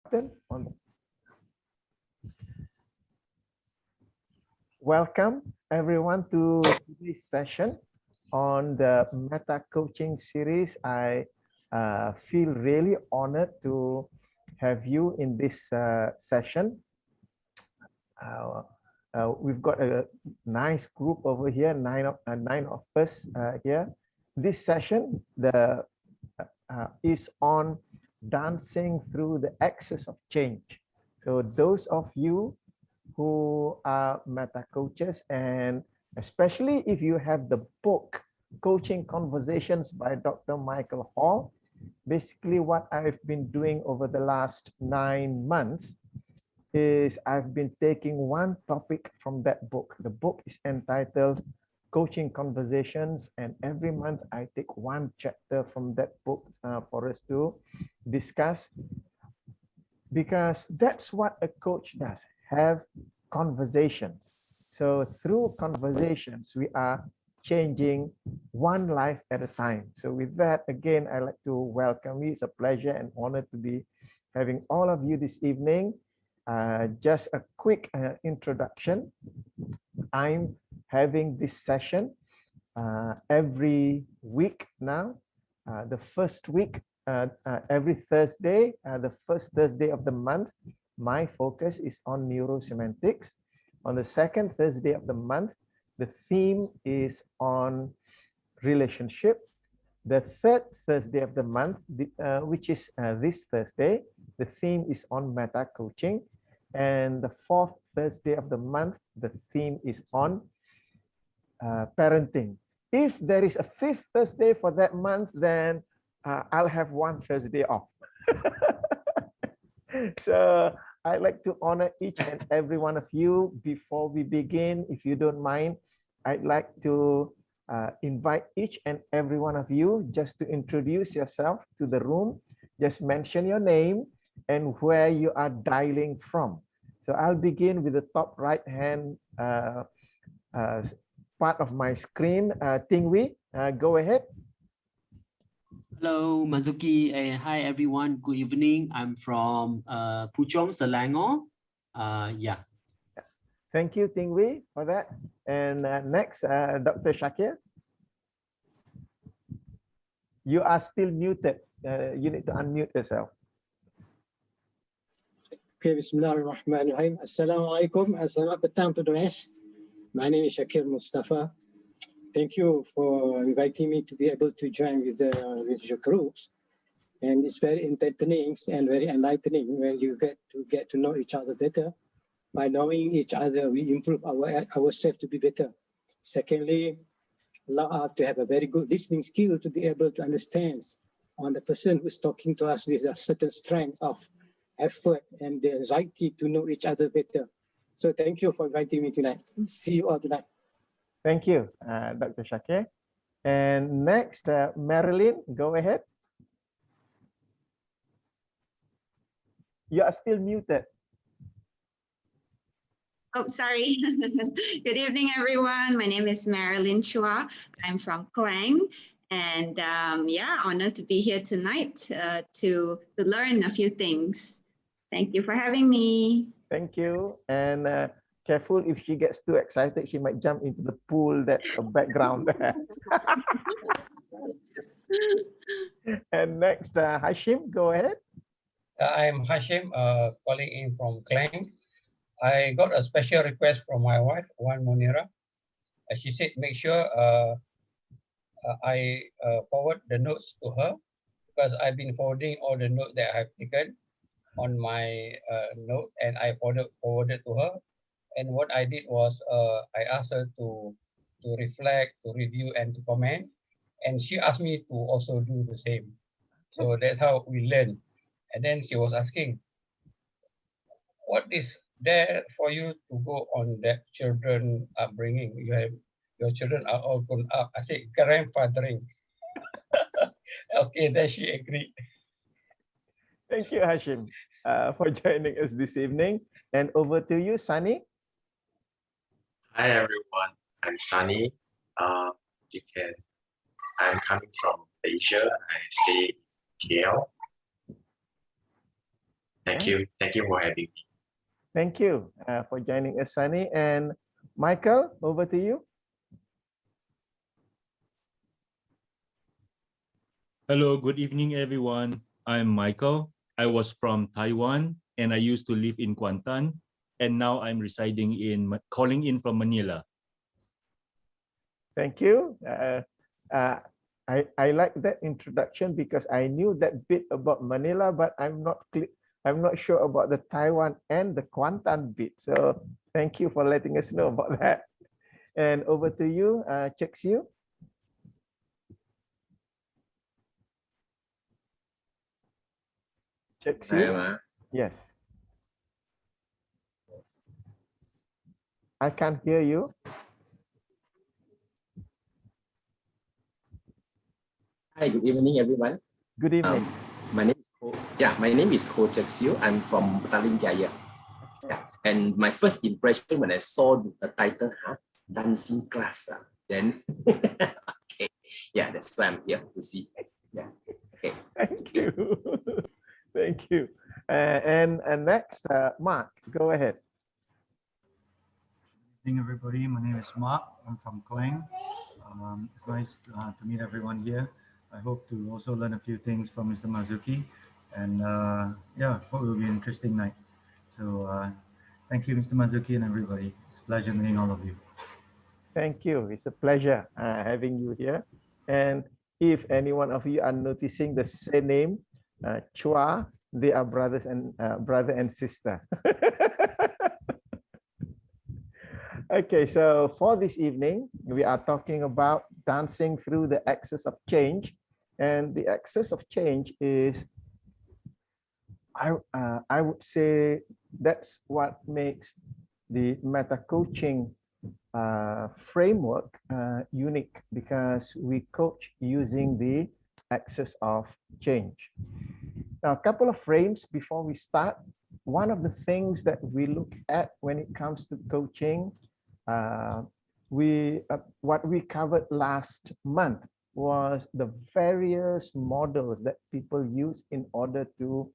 button on the... Welcome everyone to today's session on the Meta Coaching series. I feel really honored to have you in this session. We've got a nice group over here, nine of us here. This session is on dancing through the axis of change. So those of you who are meta coaches, and especially if you have the book Coaching Conversations by Dr. Michael Hall, basically what I've been doing over the last 9 months is I've been taking one topic from that book. The book is entitled Coaching Conversations, and every month I take one chapter from that book for us to discuss, because that's what a coach does, have conversations. So through conversations, we are changing one life at a time. So with that, again, I'd like to welcome you. It's a pleasure and honor to be having all of you this evening. Just a quick introduction. I'm having this session every week now. The first week, every Thursday, the first Thursday of the month, my focus is on neurosemantics. On the second Thursday of the month, the theme is on relationship. The third Thursday of the month, which is this Thursday, the theme is on meta coaching. And the fourth Thursday of the month, the theme is on parenting. If there is a fifth Thursday for that month, then I'll have one Thursday off. So I'd like to honor each and every one of you. Before we begin, if you don't mind, I'd like to invite each and every one of you just to introduce yourself to the room. Just mention your name and where you are dialing from. So I'll begin with the top right hand part of my screen. Tingwi, go ahead. Hello, Mazuki. Hi, everyone. Good evening. I'm from Puchong, Selangor. Yeah. Thank you, Tingwi, for that. And next, Dr. Shakir. You are still muted. You need to unmute yourself. Okay, Bismillahirrahmanirrahim. Assalamu alaikum and selamat petang to the rest. My name is Shakir Mustafa. Thank you for inviting me to be able to join with your groups. And it's very entertaining and very enlightening when you get to know each other better. By knowing each other, we improve ourselves to be better. Secondly, allow us to have a very good listening skill to be able to understand on the person who's talking to us with a certain strength of effort and the anxiety to know each other better. So thank you for inviting me tonight. See you all tonight. Thank you, Dr. Shakir. And next, Marilyn, go ahead. You are still muted. Oh, sorry. Good evening, everyone. My name is Marilyn Chua. I'm from Klang. And yeah, honored to be here tonight to learn a few things. Thank you for having me. Thank you. And careful, if she gets too excited, she might jump into the pool. That's a background there. And next, Hashim, go ahead. I'm Hashim, calling in from Klang. I got a special request from my wife, Wan Monira. She said, make sure I forward the notes to her, because I've been forwarding all the notes that I have taken on my note, and I forwarded to her. And what I did was I asked her to reflect, to review, and to comment. And she asked me to also do the same. So that's how we learn. And then she was asking, what is there for you to go on that children upbringing? Your children are all grown up. I said, grandfathering. Okay, then she agreed. Thank you, Hashim, for joining us this evening. And over to you, Sunny. Hi everyone, I'm Sunny. I'm coming from Asia. I stay in KL. Thank you. Thank you for having me. Thank you for joining us, Sunny. And Michael, over to you. Hello, good evening, everyone. I'm Michael. I was from Taiwan and I used to live in Kuantan, and now I'm calling in from Manila. Thank you. I like that introduction because I knew that bit about Manila, but I'm not sure about the Taiwan and the Kuantan bit. So thank you for letting us know about that. And over to you, Chek Siu. Chek Siu. Yes. I can't hear you. Hi, good evening, everyone. Good evening. My name is Ko Chek Siu. I'm from Petaling Jaya. Yeah. And my first impression when I saw the title, dancing class, then okay, yeah, that's why I'm here to see. Yeah. Okay. Thank you. Thank you. And next, Mark, go ahead. Good evening, everybody. My name is Mark. I'm from Klang. It's nice to meet everyone here. I hope to also learn a few things from Mr. Mazuki, and yeah, hope it will be an interesting night. So thank you, Mr. Mazuki, and everybody. It's a pleasure meeting all of you. Thank you. It's a pleasure having you here. And if any one of you are noticing the surname Chua, they are brother and sister. Okay, so for this evening, we are talking about dancing through the axis of change. And the axis of change is, I would say, that's what makes the meta coaching framework unique, because we coach using the axis of change. Now, a couple of frames before we start. One of the things that we look at when it comes to coaching, what we covered last month was the various models that people use in order to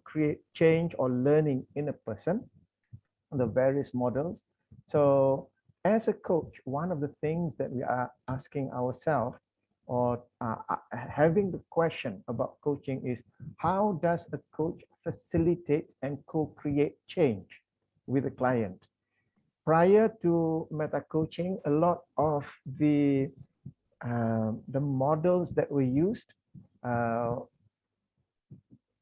create change or learning in a person, the various models. So as a coach, one of the things that we are asking ourselves, or having the question about coaching, is how does a coach facilitate and co-create change with a client? Prior to meta coaching, a lot of the models that were used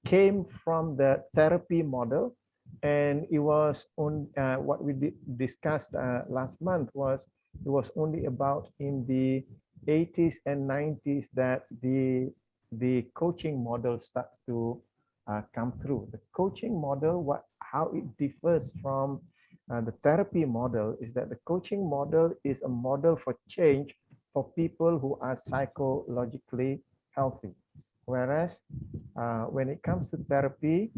came from the therapy model, and it was on what we discussed last month was it was only about in the 80s and 90s that the coaching model starts to come through. The coaching model, how it differs from the therapy model, is that the coaching model is a model for change for people who are psychologically healthy. Whereas when it comes to therapy,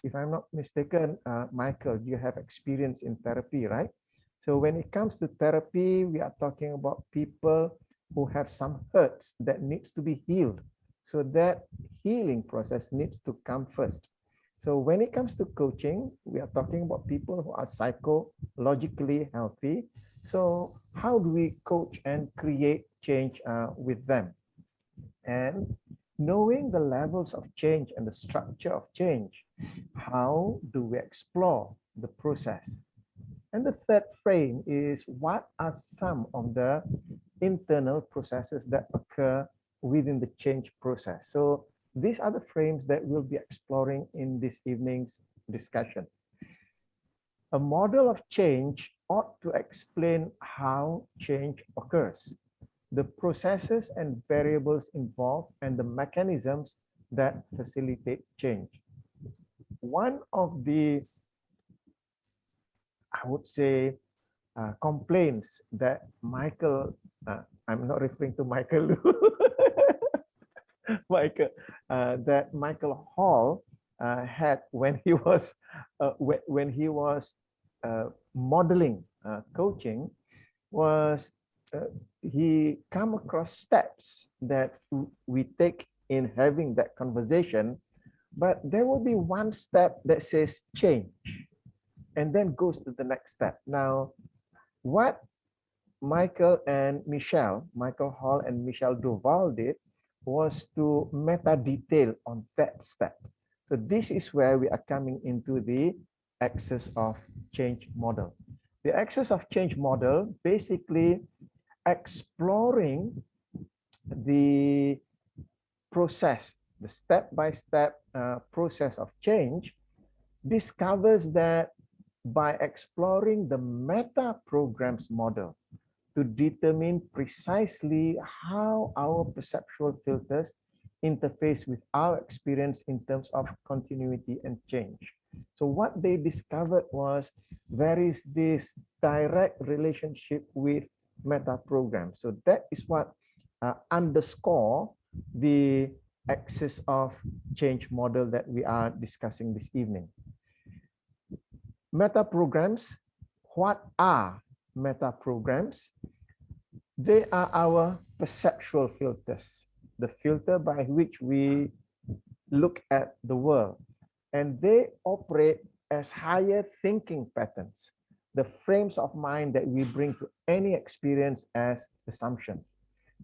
if I'm not mistaken, Michael, you have experience in therapy, right? So when it comes to therapy, we are talking about people who have some hurts that needs to be healed. So that healing process needs to come first. So when it comes to coaching, we are talking about people who are psychologically healthy. So how do we coach and create change with them? And knowing the levels of change and the structure of change, how do we explore the process? And the third frame is, what are some of the internal processes that occur within the change process? So these are the frames that we'll be exploring in this evening's discussion. A model of change ought to explain how change occurs, the processes and variables involved, and the mechanisms that facilitate change. One of the, I would say, complaints that Michael, I'm not referring to Michael, that Michael Hall had when he was modeling coaching, was he come across steps that we take in having that conversation, but there will be one step that says change and then goes to the next step. Now, what Michael Hall and Michelle Duval did was to meta detail on that step. So this is where we are coming into the axis of change model. The axis of change model basically exploring the process, the step-by-step process of change, discovers that by exploring the meta programs model to determine precisely how our perceptual filters interface with our experience in terms of continuity and change. So what they discovered was there is this direct relationship with meta programs. So that is what underscore the axis of change model that we are discussing this evening. Meta programs, what are meta programs? They are our perceptual filters, the filter by which we look at the world, and they operate as higher thinking patterns, the frames of mind that we bring to any experience as assumption.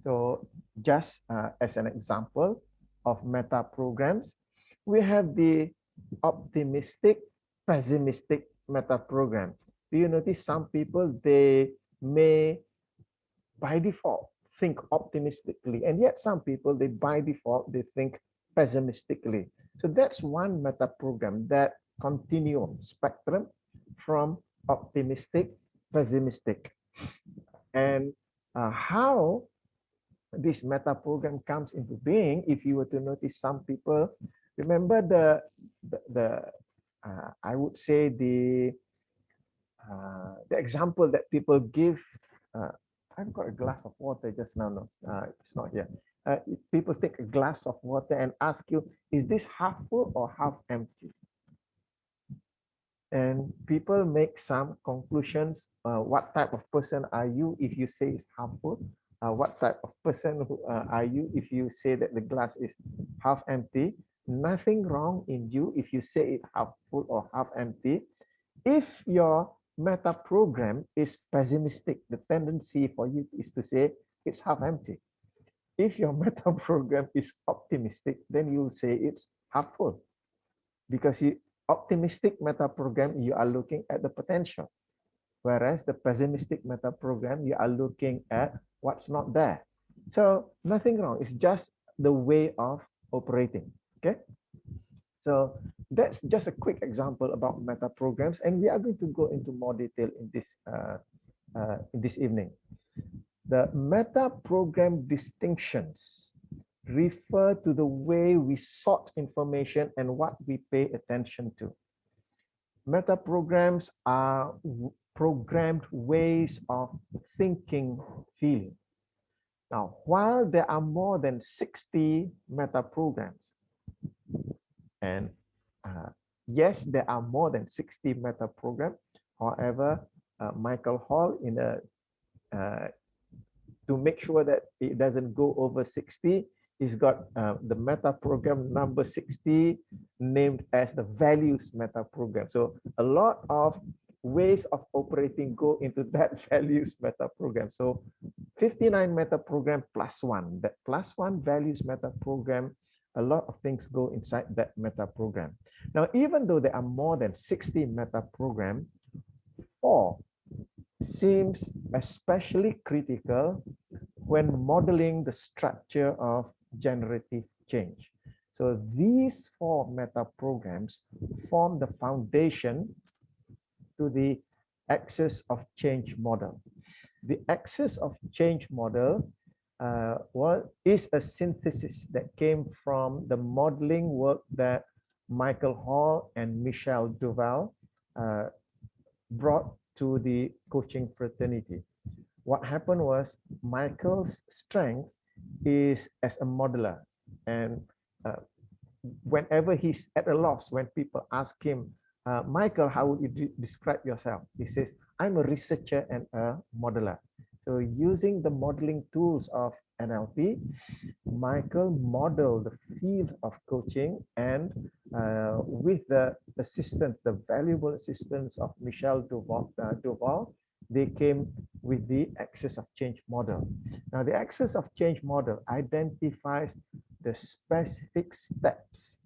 So just as an example of meta programs, we have the optimistic, pessimistic meta program. Do you notice some people, they may by default think optimistically, and yet some people, they by default, they think pessimistically. So that's one meta program, that continuum spectrum from optimistic, pessimistic. And how this meta program comes into being, if you were to notice some people, remember the I would say the example that people give. I've got a glass of water just now. No, it's not here. People take a glass of water and ask you, is this half full or half empty? And people make some conclusions. What type of person are you if you say it's half full? What type of person are you if you say that the glass is half empty? Nothing wrong in you if you say it half full or half empty. If your meta program is pessimistic, the tendency for you is to say it's half empty. If your meta program is optimistic, then you'll say it's half full, because optimistic meta program, you are looking at the potential, whereas the pessimistic meta program, you are looking at what's not there. So nothing wrong. It's just the way of operating. Okay. So that's just a quick example about meta programs, and we are going to go into more detail in this evening. The meta program distinctions refer to the way we sort information and what we pay attention to. Meta programs are programmed ways of thinking, feeling. Now, while there are more than 60 meta programs, and yes, there are more than 60 meta programs. However, Michael Hall, to make sure that it doesn't go over 60, he's got the meta program number 60 named as the values meta program. So a lot of ways of operating go into that values meta program. So 59 meta program plus one, that plus one values meta program, a lot of things go inside that meta program. Now, even though there are more than 60 meta program, 4 seems especially critical when modeling the structure of generative change. So these 4 meta programs form the foundation to the axis of change model. The axis of change model is a synthesis that came from the modeling work that Michael Hall and Michelle Duval brought to the coaching fraternity. What happened was Michael's strength is as a modeler, and whenever he's at a loss, when people ask him, Michael, how would you describe yourself? He says, I'm a researcher and a modeler. So using the modeling tools of NLP, Michael modeled the field of coaching, and with the assistance, the valuable assistance of Michel Duval, they came with the Axis of Change model. Now, the Axis of Change model identifies the specific steps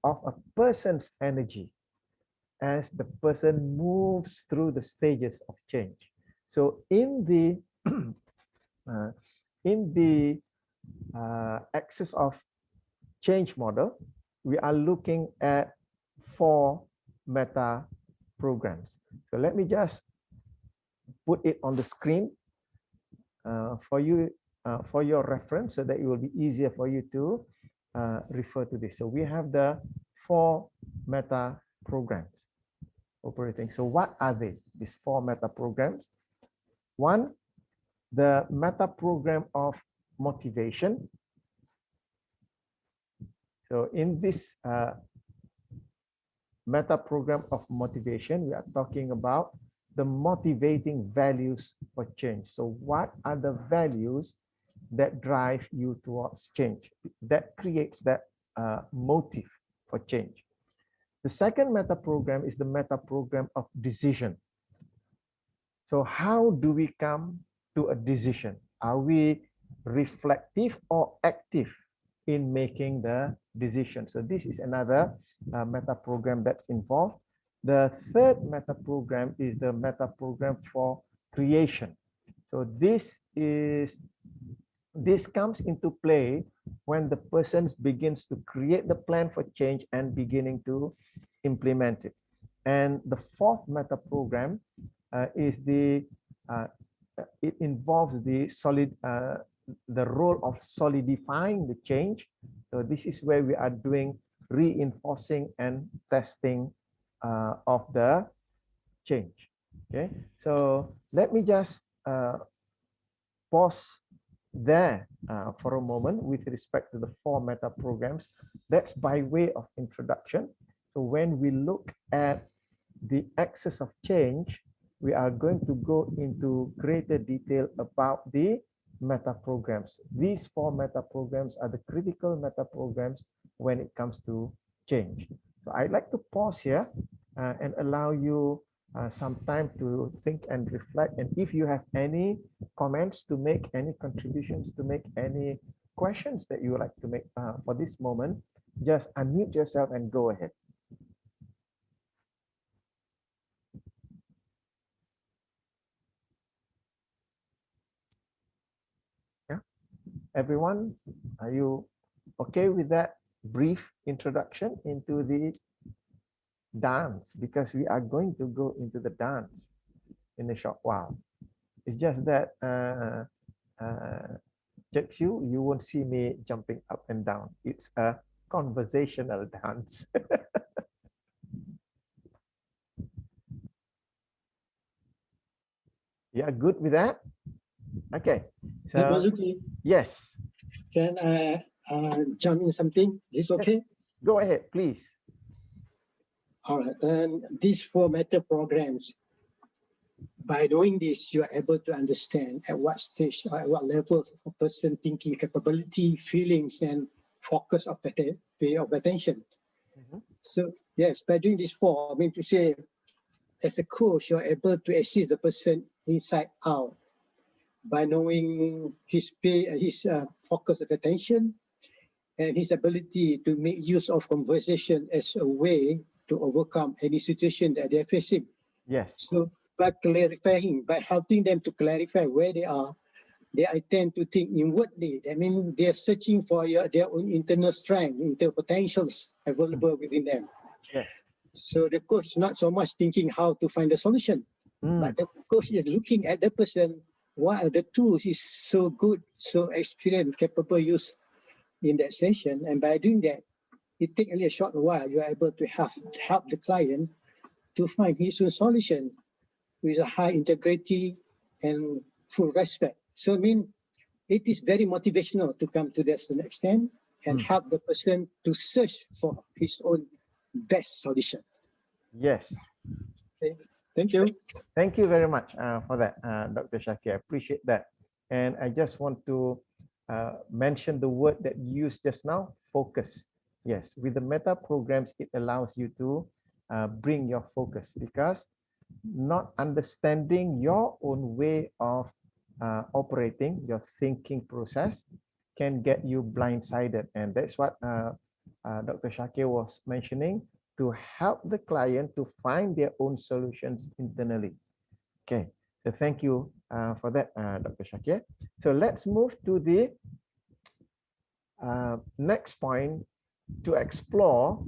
of a person's energy as the person moves through the stages of change. So in the Axis of Change model, we are looking at 4 meta programs. So let me just put it on the screen for you, for your reference, so that it will be easier for you to refer to this. So we have the 4 meta programs operating. So what are they, these 4 meta programs? One, the meta program of motivation. So in this meta program of motivation, we are talking about the motivating values for change. So what are the values that drive you towards change, that creates that motive for change? The second meta program is the meta program of decision. So how do we come to a decision? Are we reflective or active in making the decision? So this is another meta program that's involved. The third meta program is the meta program for creation. So this comes into play when the person begins to create the plan for change and beginning to implement it. And the fourth meta program is it involves the role of solidifying the change. So this is where we are doing reinforcing and testing of the change. Okay, so let me just pause there for a moment with respect to the 4 meta programs. That's by way of introduction. So when we look at the Axis of Change, we are going to go into greater detail about the meta programs. These 4 meta programs are the critical meta programs when it comes to change. So I'd like to pause here and allow you some time to think and reflect. And if you have any comments to make, any contributions to make, any questions that you would like to make for this moment, just unmute yourself and go ahead. Yeah, everyone, are you okay with that brief introduction into the dance? Because we are going to go into the dance in a short while. It's just that checks you won't see me jumping up and down. It's a conversational dance. Yeah, good with that? Okay. So Mazuki, yes. can I jump in something? Is this okay? Go ahead, please. All right. And these 4 meta programs, by doing this, you are able to understand at what stage, at what level of a person thinking capability, feelings, and focus of attention. So yes, by doing this 4, I mean to say, as a coach, you're able to assist the person inside out by knowing his focus of attention and his ability to make use of conversation as a way to overcome any situation that they're facing. Yes. So by clarifying, by helping them to clarify where they are, they tend to think inwardly. I mean, they're searching for their own internal strength, internal potentials available within them. Yes. So the coach is not so much thinking how to find a solution, but the coach is looking at the person, what are the tools is so good, so experienced, capable use in that session. And by doing that, it takes only a short while, you are able to help the client to find his own solution with a high integrity and full respect. So I mean, it is very motivational to come to this extent and help the person to search for his own best solution. Yes. Okay. Thank you. Thank you very much for that, Dr. Shakir. I appreciate that. And I just want to mention the word that you used just now, focus. Yes, with the meta programs, it allows you to bring your focus, because not understanding your own way of operating, your thinking process, can get you blindsided. And that's what Dr. Shakir was mentioning, to help the client to find their own solutions internally. Okay, so thank you for that, Dr. Shakir. So let's move to the next point to explore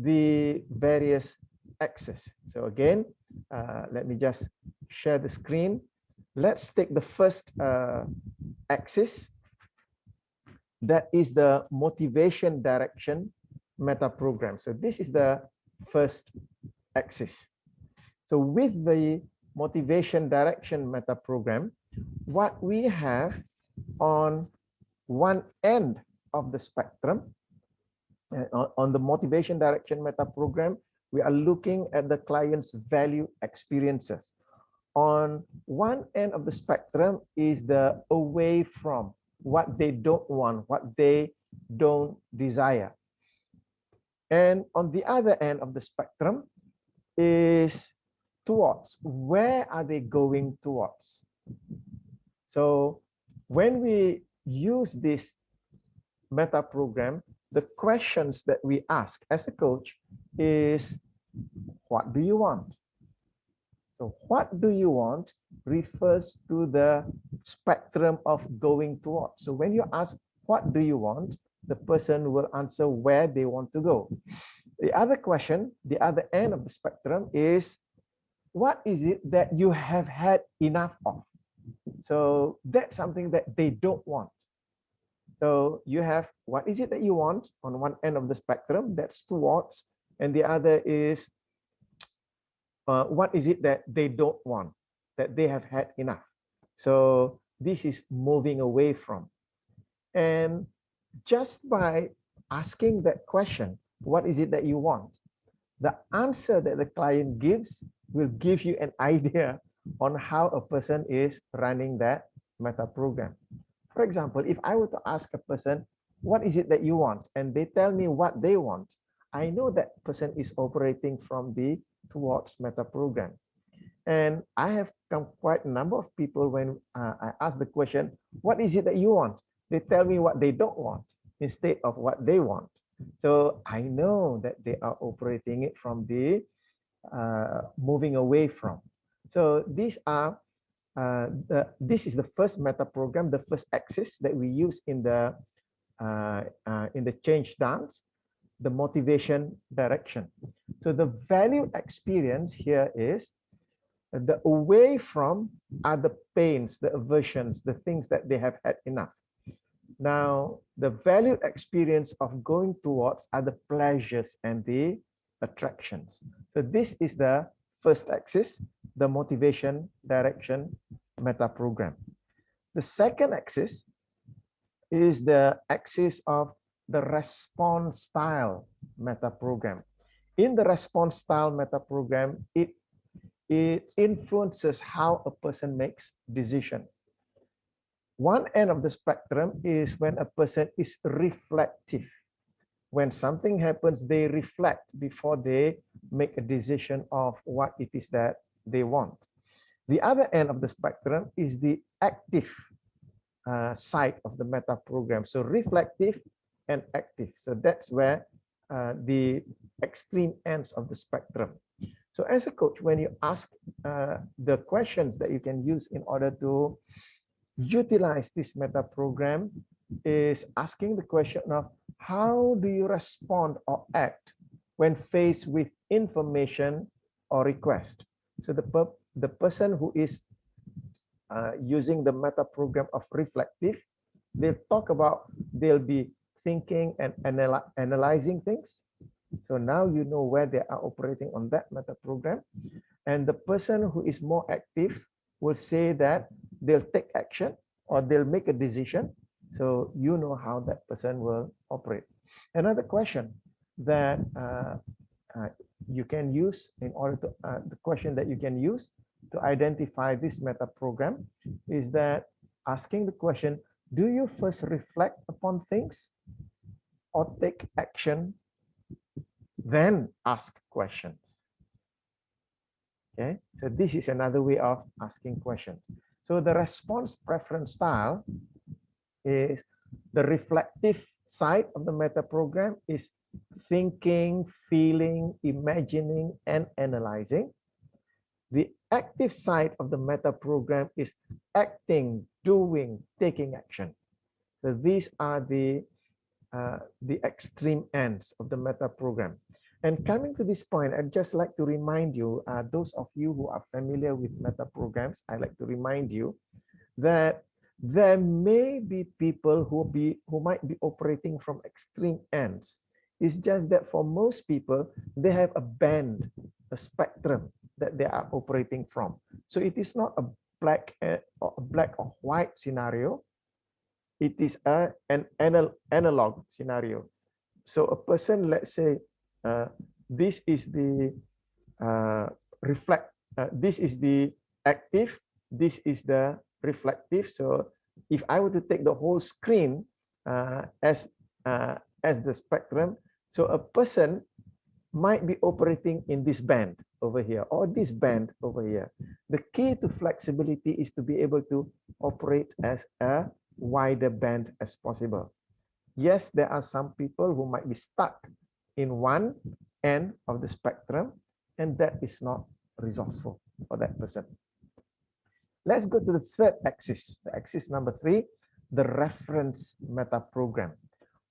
the various axes. So again, let me just share the screen. Let's take the first axis. That is the motivation direction meta program. So this is the first axis. So with the motivation direction meta program, what we have on one end of the spectrum, on the motivation direction meta program, we are looking at the client's value experiences. On one end of the spectrum is the away from, what they don't want, what they don't desire. And on the other end of the spectrum is towards, where are they going towards? So when we use this meta program, the questions that we ask as a coach is, what do you want? So what do you want refers to the spectrum of going towards. So when you ask, what do you want? The person will answer where they want to go. The other question, the other end of the spectrum is, what is it that you have had enough of? So that's something that they don't want. So you have, what is it that you want on one end of the spectrum, that's towards, and the other is, what is it that they don't want, that they have had enough. So this is moving away from. And just by asking that question, what is it that you want? The answer that the client gives will give you an idea on how a person is running that meta program. For example, if I were to ask a person, what is it that you want? And they tell me what they want, I know that person is operating from the towards meta program. And I have come quite a number of people when I ask the question, what is it that you want? They tell me what they don't want instead of what they want. So I know that they are operating it from the moving away from. So these are this is the first meta program, the first axis that we use in the change dance, the motivation direction. So the value experience here is the away from are the pains, the aversions, the things that they have had enough. Now, the value experience of going towards are the pleasures and the attractions. So this is the first axis, the motivation direction meta program. The second axis is the axis of the response style meta program. In the response style meta program, it influences how a person makes decision. One end of the spectrum is when a person is reflective. When something happens, they reflect before they make a decision of what it is that they want. The other end of the spectrum is the active side of the meta program. So reflective and active. So that's where the extreme ends of the spectrum. So as a coach, when you ask the questions that you can use in order to utilize this meta program, is asking the question of how do you respond or act when faced with information or request. So the person who is using the meta program of reflective, they'll talk about, they'll be thinking and analyzing things. So now you know where they are operating on that meta program. And the person who is more active will say that they'll take action or they'll make a decision. So you know how that person will operate. Another question that you can use in order to, the question that you can use to identify this meta program is that asking the question, Do you first reflect upon things or take action, then ask questions? Okay, so this is another way of asking questions. So the response preference style is the reflective side of the meta program is thinking, feeling, imagining, and analyzing. The active side of the meta program is acting, doing, taking action. So these are the extreme ends of the meta program. And coming to this point, I'd just like to remind you, those of you who are familiar with meta programs, I'd like to remind you that there may be people who might be operating from extreme ends. It's just that for most people, they have a band, a spectrum that they are operating from. So it is not a black or white scenario. It is an analog scenario. So a person, let's say, this is the this is the active, this is the reflective. So if I were to take the whole screen as the spectrum, so a person might be operating in this band over here or this band over here. The key to flexibility is to be able to operate as a wider band as possible. Yes, there are some people who might be stuck in one end of the spectrum, and that is not resourceful for that person. Let's go to the third axis, the axis number 3, the reference meta program.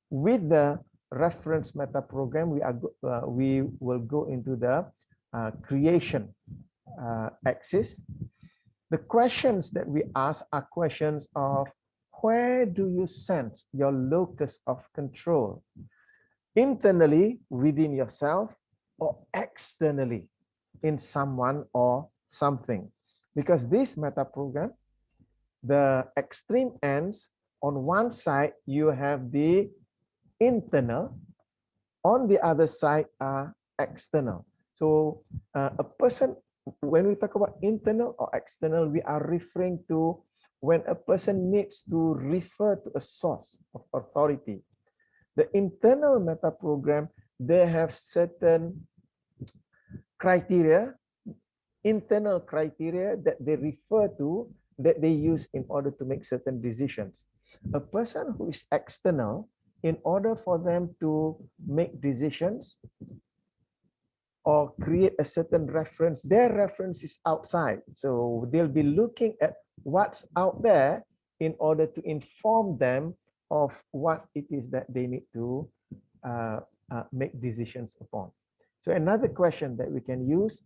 With the reference meta program, we will go into the creation axis. The questions that we ask are questions of where do you sense your locus of control? Internally within yourself or externally in someone or something? Because this meta program, the extreme ends, on one side you have the internal, on the other side are external. So a person, when we talk about internal or external, we are referring to when a person needs to refer to a source of authority. The internal meta program, they have certain criteria, internal criteria that they refer to, that they use in order to make certain decisions. A person who is external, in order for them to make decisions or create a certain reference, their reference is outside. So they'll be looking at what's out there in order to inform them of what it is that they need to make decisions upon. So another question that we can use,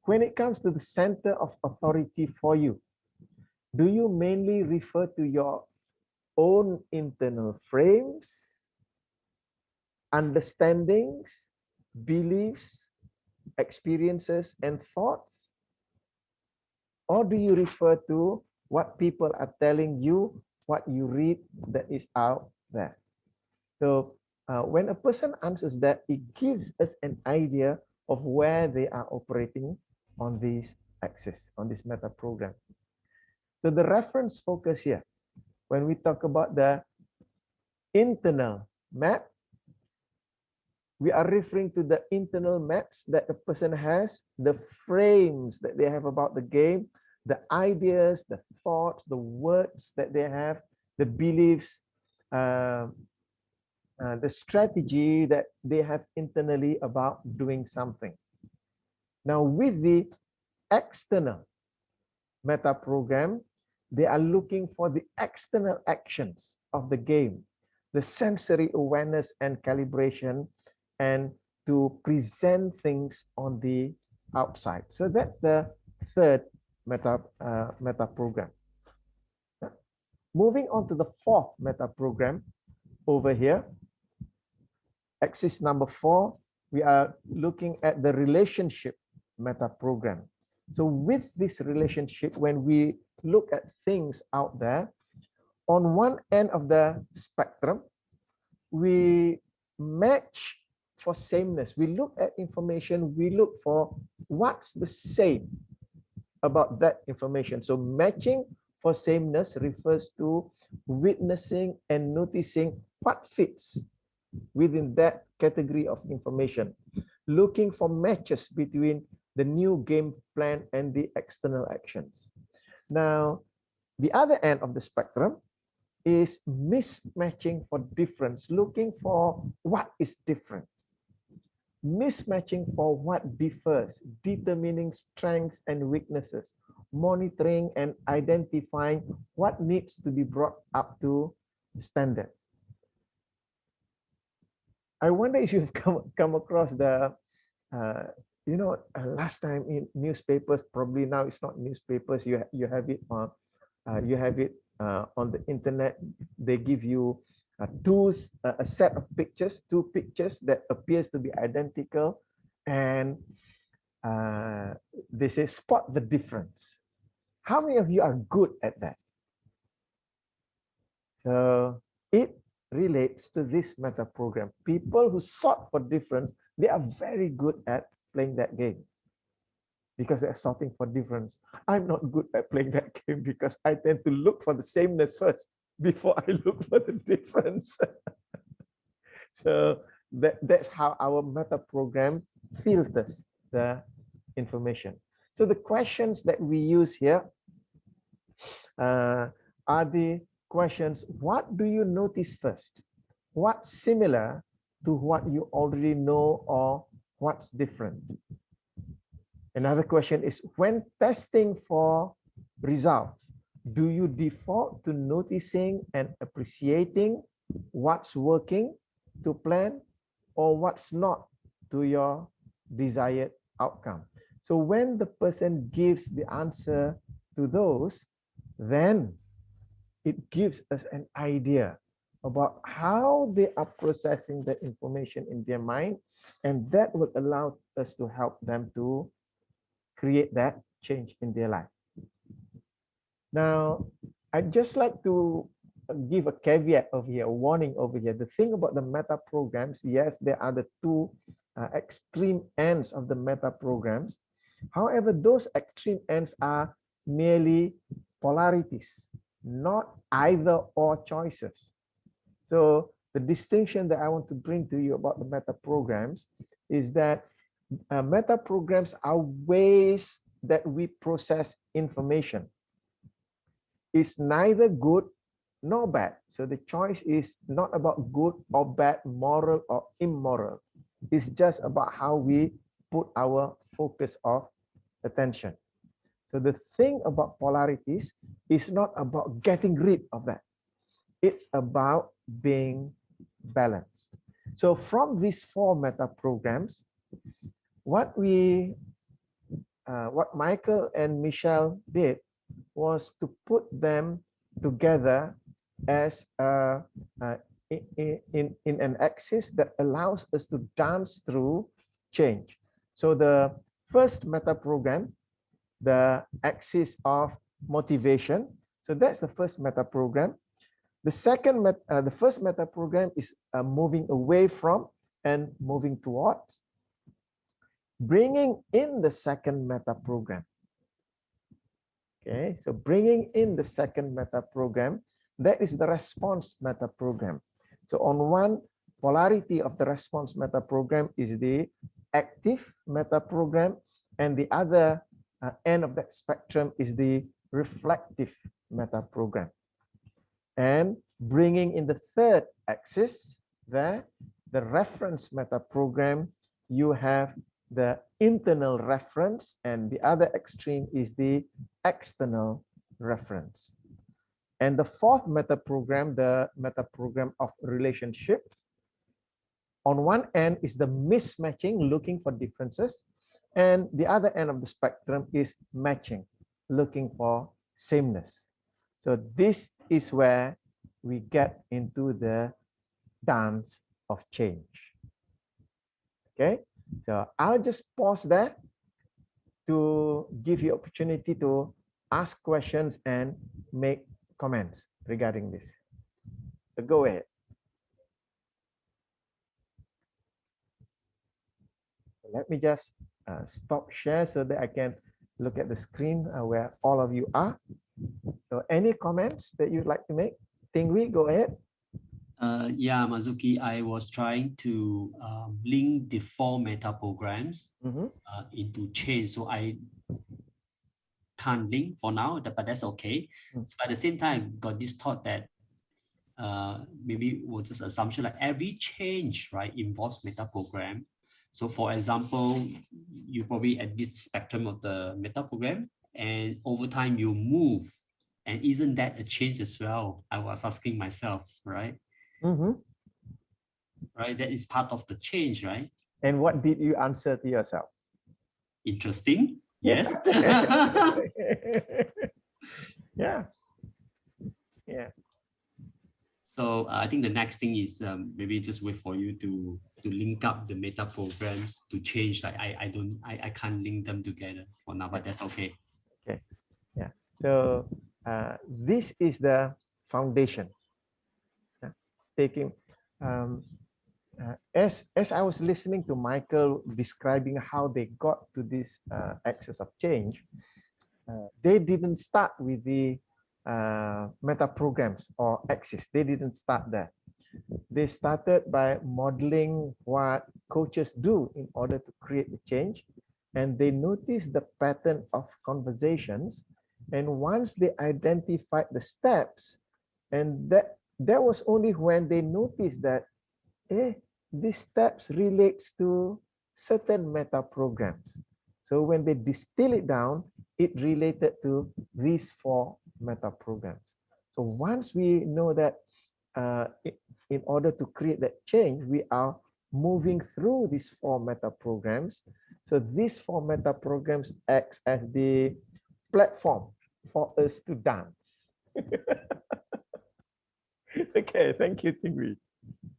when it comes to the center of authority for you, do you mainly refer to your own internal frames, understandings, beliefs, experiences, and thoughts? Or do you refer to what people are telling you, what you read that is out there? So when a person answers that, it gives us an idea of where they are operating on this axis, on this meta program. So the reference focus here, when we talk about the internal map, we are referring to the internal maps that the person has, the frames that they have about the game, the ideas, the thoughts, the words that they have, the beliefs, the strategy that they have internally about doing something. Now, with the external meta program, they are looking for the external actions of the game, the sensory awareness and calibration, and to present things on the outside. So that's the third meta program. Moving on to the fourth meta program over here, axis number 4, we are looking at the relationship meta program. So with this relationship, when we look at things out there, on one end of the spectrum, we match for sameness. We look at information, we look for what's the same about that information. So matching for sameness refers to witnessing and noticing what fits within that category of information, looking for matches between the new game plan and the external actions. Now, the other end of the spectrum is mismatching for difference, looking for what is different. Mismatching for what differs, determining strengths and weaknesses, monitoring and identifying what needs to be brought up to standard. I wonder if you've come across the, last time in newspapers, probably now it's not newspapers, you have it on, on the internet. They give you a set of pictures, two pictures that appears to be identical, and they say spot the difference. How many of you are good at that? So it relates to this meta program. People who sort for difference, they are very good at playing that game because they're sorting for difference. I'm not good at playing that game because I tend to look for the sameness first before I look for the difference. So that's how our meta program filters the information. So the questions that we use here are the questions: what do you notice first? What's similar to what you already know, or what's different? Another question is, when testing for results, do you default to noticing and appreciating what's working to plan or what's not to your desired outcome? So when the person gives the answer to those, then it gives us an idea about how they are processing the information in their mind, and that will allow us to help them to create that change in their life. Now, I'd just like to give a caveat over here, a warning over here. The thing about the meta programs, yes, there are the two extreme ends of the meta programs. However, those extreme ends are merely polarities, not either or choices. So the distinction that I want to bring to you about the meta programs is that meta programs are ways that we process information. It's neither good nor bad. So the choice is not about good or bad, moral or immoral. It's just about how we put our focus of attention. So the thing about polarities is not about getting rid of that. It's about being balanced. So from these four meta programs, what Michael and Michelle did was to put them together as in an axis that allows us to dance through change. So the first meta program, the axis of motivation. So that's the first meta program. The first meta program is moving away from and moving towards. Bringing in the second meta program. Okay, so bringing in the second meta program, that is the response meta program. So on one polarity of the response meta program is the active meta program, and the other end of that spectrum is the reflective meta program. And bringing in the third axis there, the reference meta program, you have the internal reference, and the other extreme is the external reference. And the fourth meta program, the meta program of relationship, on one end is the mismatching, looking for differences, and the other end of the spectrum is matching, looking for sameness. So this is where we get into the dance of change. Okay, so I'll just pause there to give you opportunity to ask questions and make comments regarding this. So go ahead. Let me just stop share so that I can look at the screen where all of you are. So any comments that you'd like to make? Tingwi, go ahead. Yeah, Mazuki, I was trying to link the 4 meta programs Mhm. into change. So I can't link for now, but that's okay. Mm. So at the same time, got this thought that maybe was just assumption like every change, right, involves meta program. So for example, you probably at this spectrum of the meta program, and over time you move, and isn't that a change as well? I was asking myself, right? Mhm. Right, that is part of the change, right? And what did you answer to yourself? Interesting. Yes. Yeah. Yeah. So I think the next thing is maybe just wait for you to link up the meta programs to change. Like I can't link them together for now, but that's okay. Okay. Yeah. So this is the foundation. Taking as I was listening to Michael describing how they got to this axis of change, they didn't start with the meta programs or axis. They didn't start there. They started by modeling what coaches do in order to create the change, and they noticed the pattern of conversations. And once they identified the steps, and that was only when they noticed that these steps relates to certain meta programs. So when they distill it down, it related to these 4 meta programs. So once we know that in order to create that change, we are moving through these 4 meta programs. So these 4 meta programs act as the platform for us to dance. Okay, thank you, Tingwi.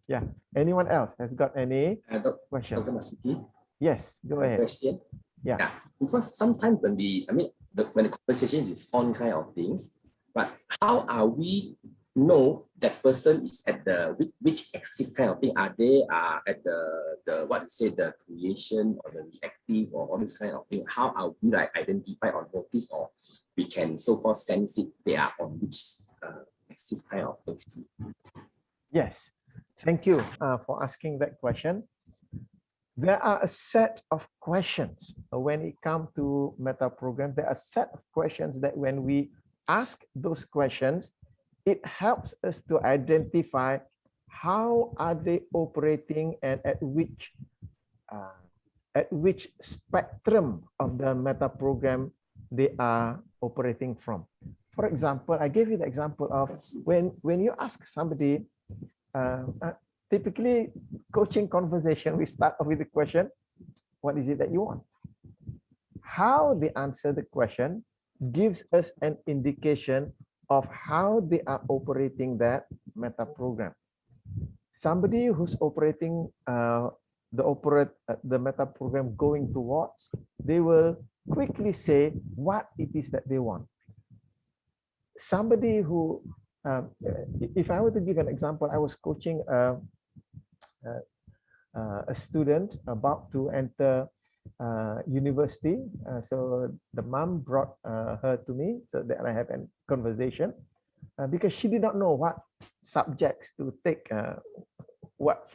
Yeah. Anyone else has got any question? Dr. Masuki, Yes, go ahead. question. Yeah. Because sometimes when when the conversation is on kind of things, but how are we know that person is at the which axis kind of thing? Are they at the what you say, the creation or the reactive or all this kind of thing? How are we like identify or notice, or we can so-called sense it they are on which axis kind of things? Yes, thank you for asking that question. There are a set of questions when it comes to meta programs. There are a set of questions that when we ask those questions, it helps us to identify how are they operating and at which spectrum of the meta program they are operating from. For example, I gave you the example of when you ask somebody, typically coaching conversation, we start off with the question, what is it that you want? How they answer the question gives us an indication of how they are operating that meta program. Somebody who's operating the meta program going towards, they will quickly say what it is that they want. Somebody who, if I were to give an example, I was coaching a student about to enter university. So the mom brought her to me so that I have a conversation because she did not know what subjects to take, what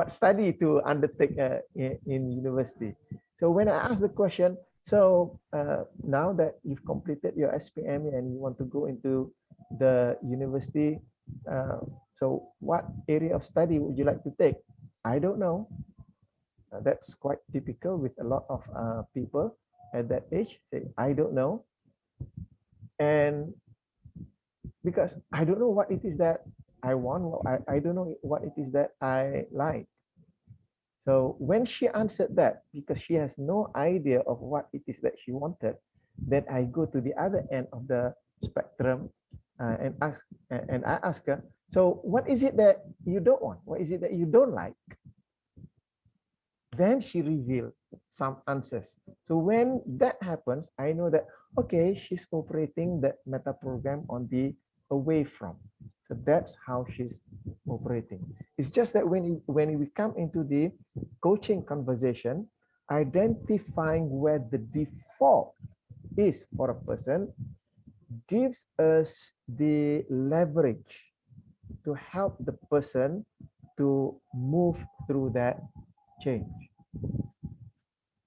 study to undertake in university. So when I asked the question, so now that you've completed your SPM and you want to go into the university, so what area of study would you like to take? I don't know. That's quite typical with a lot of people at that age, say, I don't know. And because I don't know what it is that I want, I don't know what it is that I like. So when she answered that, because she has no idea of what it is that she wanted, then I go to the other end of the spectrum and I ask her, so what is it that you don't want? What is it that you don't like? Then she revealed some answers. So when that happens, I know that, okay, she's operating that meta program on the away from. So that's how she's operating. It's just that when we come into the coaching conversation, identifying where the default is for a person gives us the leverage to help the person to move through that change.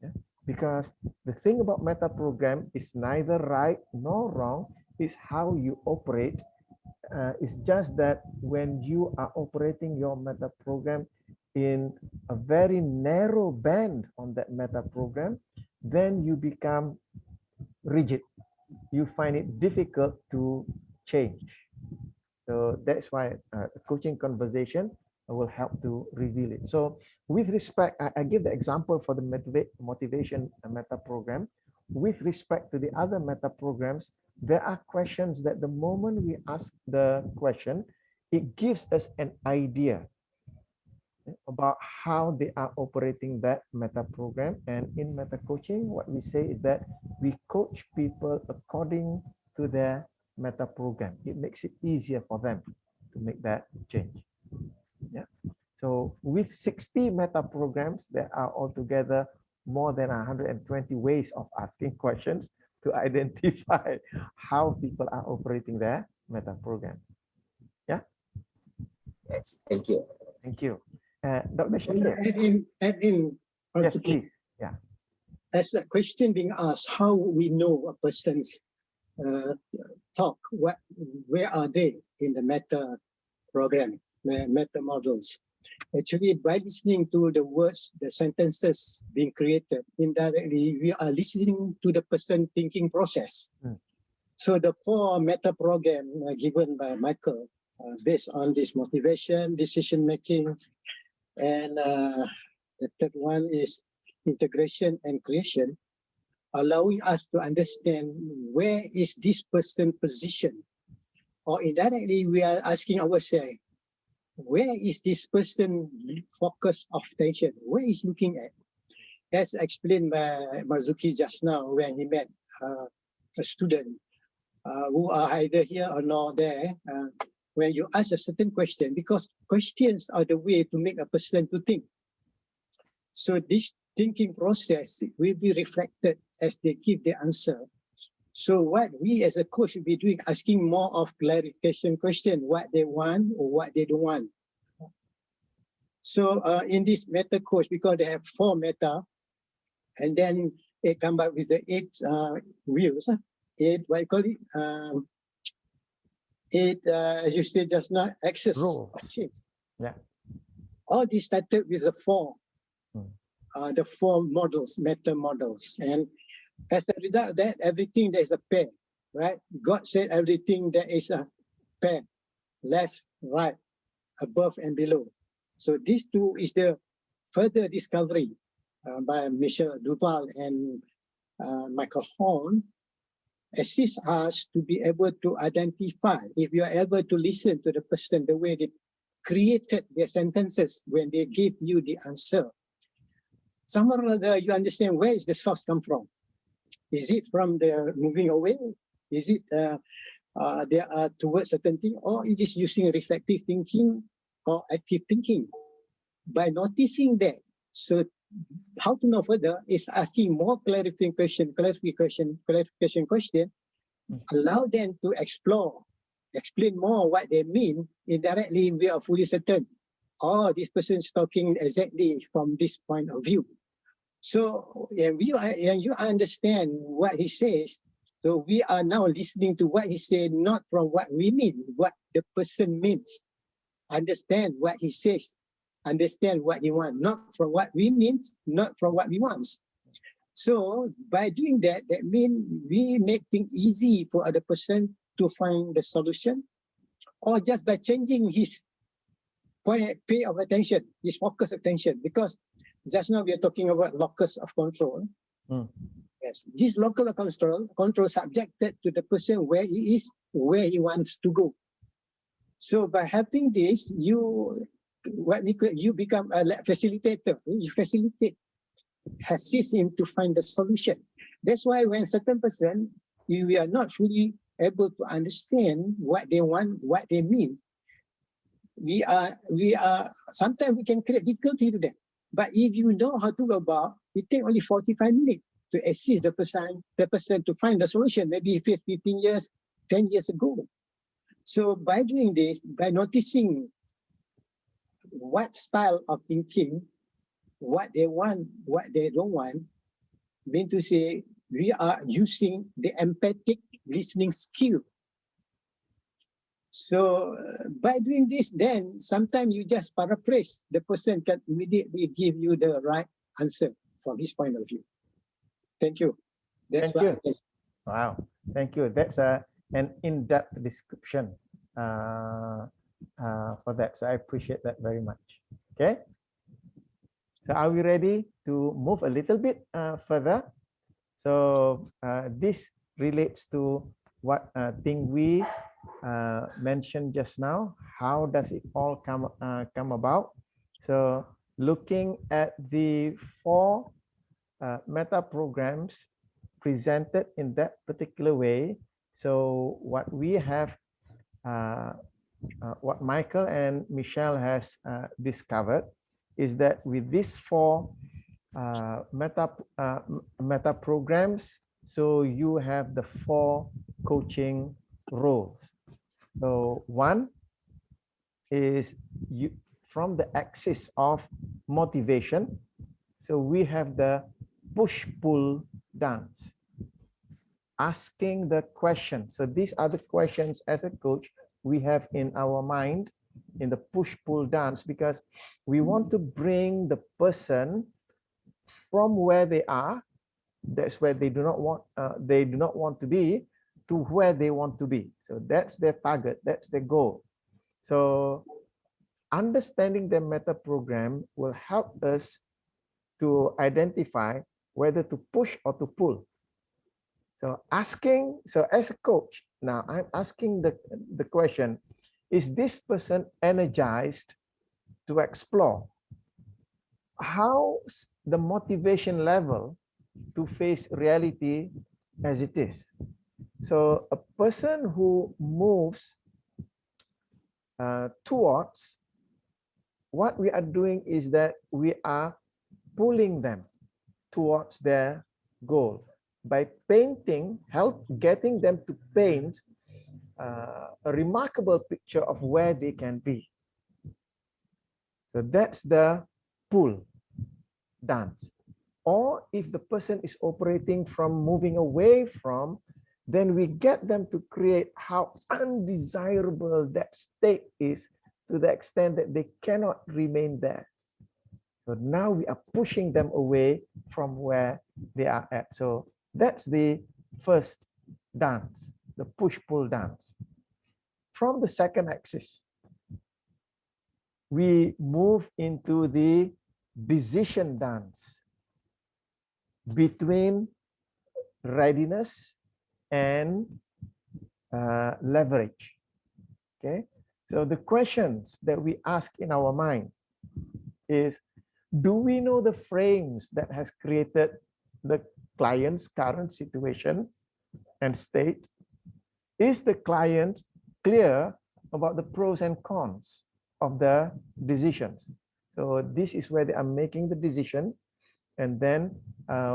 Yeah? Because the thing about meta program is neither right nor wrong, is how you operate. It's just that when you are operating your meta program in a very narrow band on that meta program, then you become rigid. You find it difficult to change. So that's why coaching conversation will help to reveal it. So with respect, I give the example for the motivation meta program. With respect to the other meta programs, there are questions that the moment we ask the question, it gives us an idea about how they are operating that meta program. And in meta coaching, what we say is that we coach people according to their meta program. It makes it easier for them to make that change. Yeah. So with 60 meta programs, there are altogether more than 120 ways of asking questions to identify how people are operating their meta programs. Yeah. Yes, thank you. Thank you. Dr. Shakir. Add in. Yes, please. Yeah. As a question being asked, how we know a person's talk, where are they in the meta program, meta models? Actually, by listening to the words, the sentences being created, indirectly, we are listening to the person thinking process. So the 4 meta program given by Michael, based on this motivation, decision making, and the third one is integration and creation, allowing us to understand where is this person positioned. Or indirectly, we are asking ourselves, where is this person focus of attention? Where is looking at? As explained by Marzuki just now when he met a student who are either here or not there, when you ask a certain question, because questions are the way to make a person to think. So this thinking process will be reflected as they give the answer. So what we as a coach should be doing, asking more of clarification question, what they want or what they don't want. So in this meta coach, because they have 4 meta, and then they come back with the 8 wheels, 8, what you call it? 8, as you said just now, axis of change. Yeah. All this started with the 4. The 4 models, meta models. And as a result of that, everything there is a pair, right? God said everything there is a pair, left, right, above and below. So these 2 is the further discovery by Michel Duval and Michael Horn, assist us to be able to identify, if you are able to listen to the person, the way they created their sentences when they give you the answer. Somewhere or other, you understand where is the source come from. Is it from the moving away? Is it they are towards certain thing, or is it using reflective thinking or active thinking? By noticing that, so how to know further is asking more clarification question, allow them to explore, explain more what they mean. Indirectly, we are fully certain, oh, this person is talking exactly from this point of view. So and you understand what he says. So we are now listening to what he said, not from what we mean, what the person means. Understand what he says, understand what he wants, not from what we mean, not from what we want. So by doing that, that means we make things easy for other person to find the solution, or just by changing his pay of attention, his focus of attention, because just now we are talking about locus of control. Yes, this locus of control subjected to the person where he is, where he wants to go. So by helping this, you become a facilitator. You facilitate, assist him to find the solution. That's why when certain person, we are not fully able to understand what they want, what they mean, we are sometimes we can create difficulty to them. But if you know how to go about, it takes only 45 minutes to assist the person to find the solution, maybe 15 years, 10 years ago. So by doing this, by noticing what style of thinking, what they want, what they don't want, mean to say we are using the empathic listening skill. So by doing this, then sometimes you just paraphrase. The person can immediately give you the right answer from his point of view. Thank you. That's Thank what you. I guess. Wow, thank you. That's an in-depth description for that. So I appreciate that very much. Okay. So are we ready to move a little bit further? So this relates to what thing we mentioned just now. How does it all come about? So looking at the 4 meta programs presented in that particular way. So what we have, what Michael and Michelle has discovered is that with these 4 meta programs, so you have the 4 coaching roles. So one is you from the axis of motivation. So we have the push-pull dance, asking the question. So these are the questions as a coach we have in our mind in the push-pull dance, because we want to bring the person from where they are, that's where they do not want to be, to where they want to be. So that's their target, that's their goal. So understanding the meta program will help us to identify whether to push or to pull. So as a coach, now I'm asking the question, is this person energized to explore? How's the motivation level to face reality as it is? So a person who moves towards, what we are doing is that we are pulling them towards their goal by painting, getting them to paint a remarkable picture of where they can be. So that's the pull dance. Or if the person is operating from moving away from, then we get them to create how undesirable that state is to the extent that they cannot remain there. So now we are pushing them away from where they are at. So that's the first dance, the push-pull dance. From the second axis, we move into the decision dance between readiness and leverage. Okay, so the questions that we ask in our mind is, do we know the frames that has created the client's current situation and state? Is the client clear about the pros and cons of the decisions? So this is where they are making the decision and then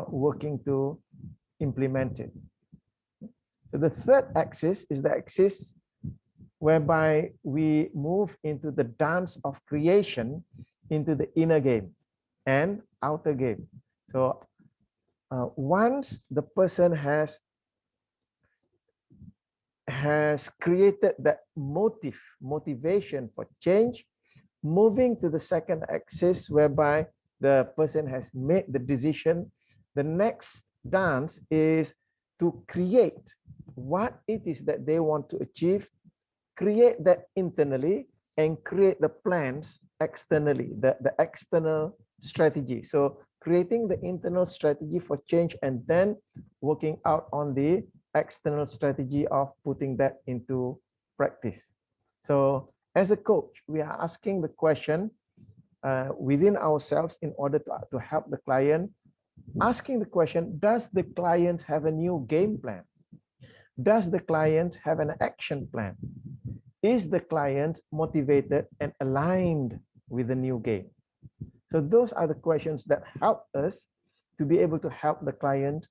working to implement it. So the third axis is the axis whereby we move into the dance of creation, into the inner game and outer game. So once the person has created that motivation for change, moving to the second axis whereby the person has made the decision, the next dance is to create what it is that they want to achieve, create that internally, and create the plans externally, the external strategy. So creating the internal strategy for change and then working out on the external strategy of putting that into practice. So as a coach, we are asking the question within ourselves in order to help the client, asking the question, does the client have a new game plan? Does the client have an action plan? Is the client motivated and aligned with the new game? So those are the questions that help us to be able to help the client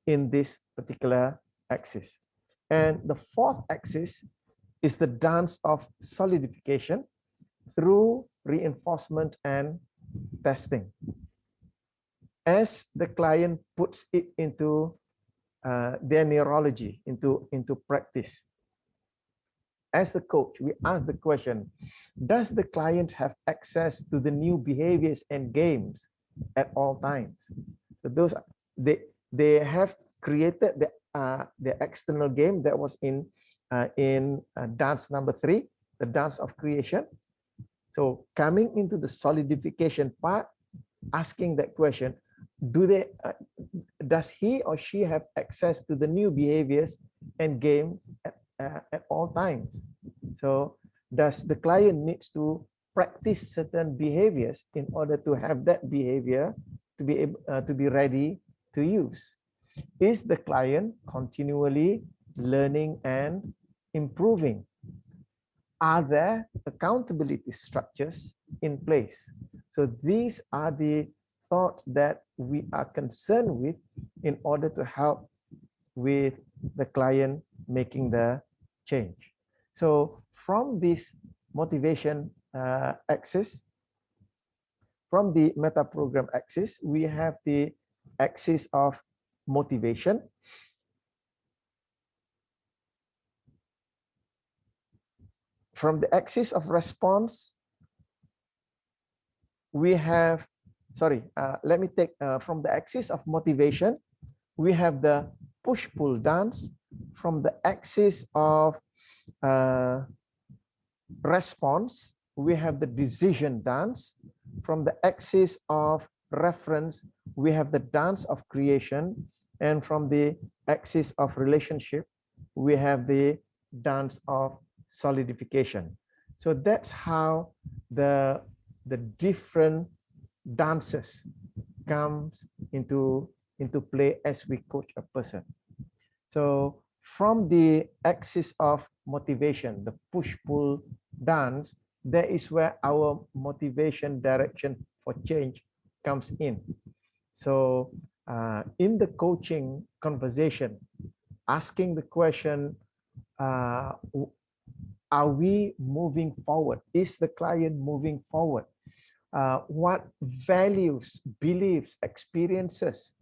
in this particular axis. And the fourth axis is the dance of solidification through reinforcement and testing. As the client puts it into their neurology, into practice, as the coach, we ask the question, does the client have access to the new behaviors and games at all times? So those, they have created the external game that was in dance number 3, the dance of creation. So coming into the solidification part, asking that question, does he or she have access to the new behaviors and games at all times? So does the client needs to practice certain behaviors in order to have that behavior to be able to be ready to use? Is the client continually learning and improving? Are there accountability structures in place? So these are the thoughts that we are concerned with in order to help with the client making the change. So from this motivation axis, from the meta program axis, we have the axis of motivation. From the axis of response, we have, let me take from the axis of motivation, we have the push-pull dance. From the axis of response, we have the decision dance. From the axis of reference, we have the dance of creation. And from the axis of relationship, we have the dance of solidification. So that's how the different dances comes into play as we coach a person. So from the axis of motivation, the push-pull dance, that is where our motivation direction for change comes in. So in the coaching conversation, asking the question, are we moving forward? Is the client moving forward? What values, beliefs, experiences,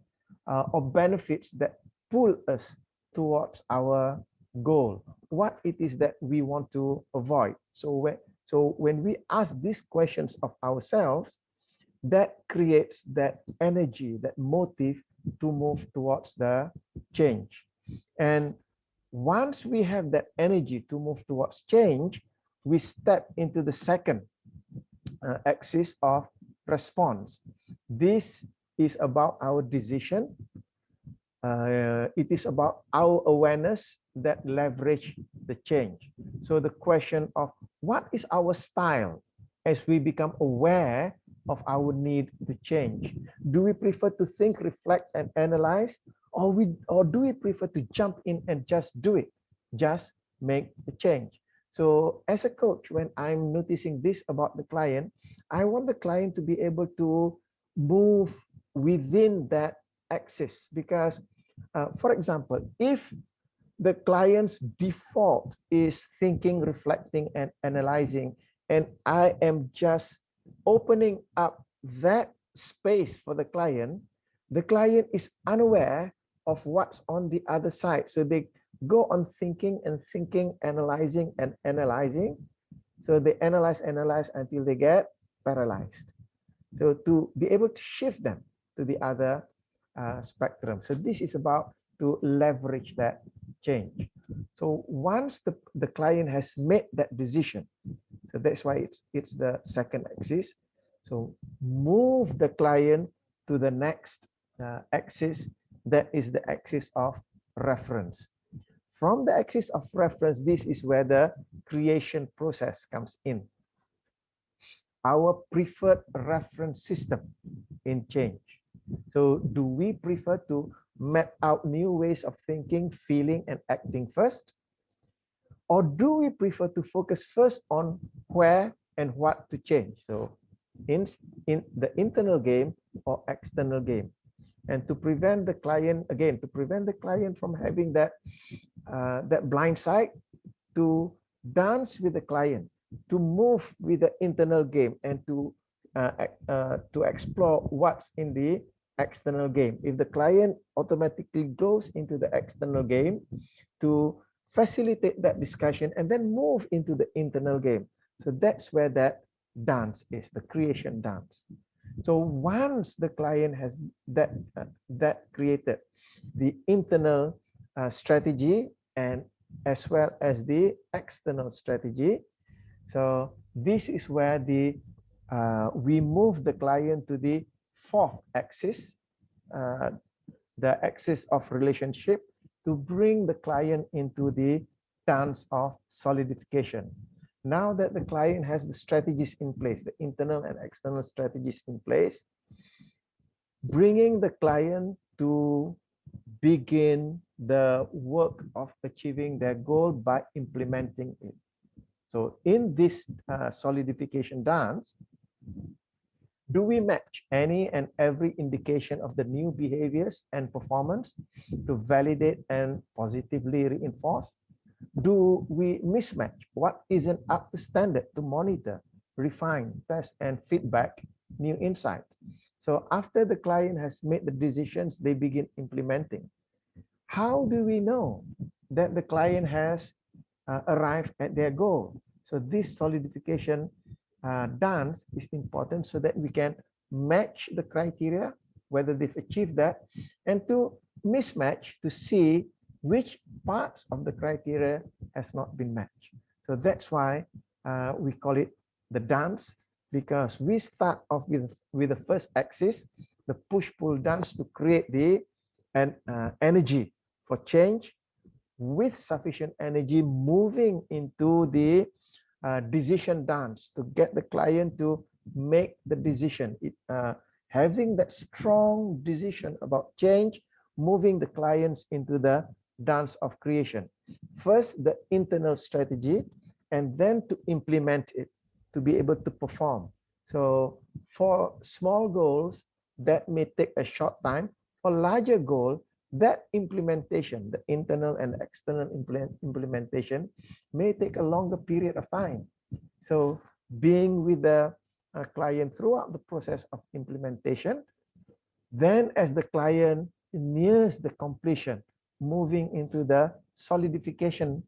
or benefits that pull us towards our goal? What it is that we want to avoid? So when we ask these questions of ourselves, that creates that energy, that motive to move towards the change. And once we have that energy to move towards change, we step into the second axis of response. This is about our decision. It is about our awareness that leverage the change. So the question of what is our style as we become aware of our need to change? Do we prefer to think, reflect, and analyze? Or do we prefer to jump in and just do it, just make the change? So as a coach, when I'm noticing this about the client, I want the client to be able to move within that axis. Because, for example, if the client's default is thinking, reflecting, and analyzing, and I am just opening up that space for the client is unaware of what's on the other side. So they go on thinking and thinking, analyzing and analyzing. So they analyze until they get paralyzed. So to be able to shift them to the other spectrum. So this is about to leverage that change. So once the client has made that decision, so that's why it's the second axis. So move the client to the next axis. That is the axis of reference. From the axis of reference, this is where the creation process comes in. Our preferred reference system in change. So do we prefer to map out new ways of thinking, feeling, and acting first? Or do we prefer to focus first on where and what to change? So in the internal game or external game. And to prevent the client, again, to prevent the client from having that blind side, to dance with the client, to move with the internal game, and to explore what's in the external game. If the client automatically goes into the external game, to facilitate that discussion and then move into the internal game. So that's where that dance is, the creation dance. So once the client has that created the internal strategy and as well as the external strategy, so this is where the we move the client to the fourth axis, the axis of relationship, to bring the client into the dance of solidification. Now that the client has the strategies in place, the internal and external strategies in place, bringing the client to begin the work of achieving their goal by implementing it. So in this solidification dance, do we match any and every indication of the new behaviors and performance to validate and positively reinforce? Do we mismatch what isn't up to standard to monitor, refine, test, and feedback new insights? So after the client has made the decisions, they begin implementing. How do we know that the client has arrived at their goal? So this solidification dance is important so that we can match the criteria, whether they've achieved that, and to mismatch to see which parts of the criteria has not been matched. So that's why we call it the dance, because we start off with the first axis, the push-pull dance, to create the energy for change, with sufficient energy moving into the decision dance to get the client to make the decision. Having that strong decision about change, moving the clients into the dance of creation. First, the internal strategy, and then to implement it, to be able to perform. So for small goals, that may take a short time. For larger goal, that implementation, the internal and external implementation, may take a longer period of time. So being with the client throughout the process of implementation, then as the client nears the completion, moving into the solidification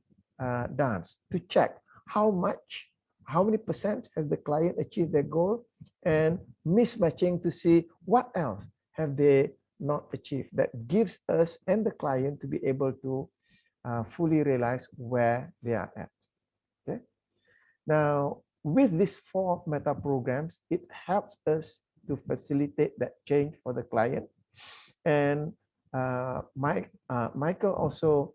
dance to check how many percent has the client achieved their goal, and mismatching to see what else have they not achieved. That gives us and the client to be able to fully realize where they are at. Okay. Now, with these 4 meta programs, it helps us to facilitate that change for the client. And Michael also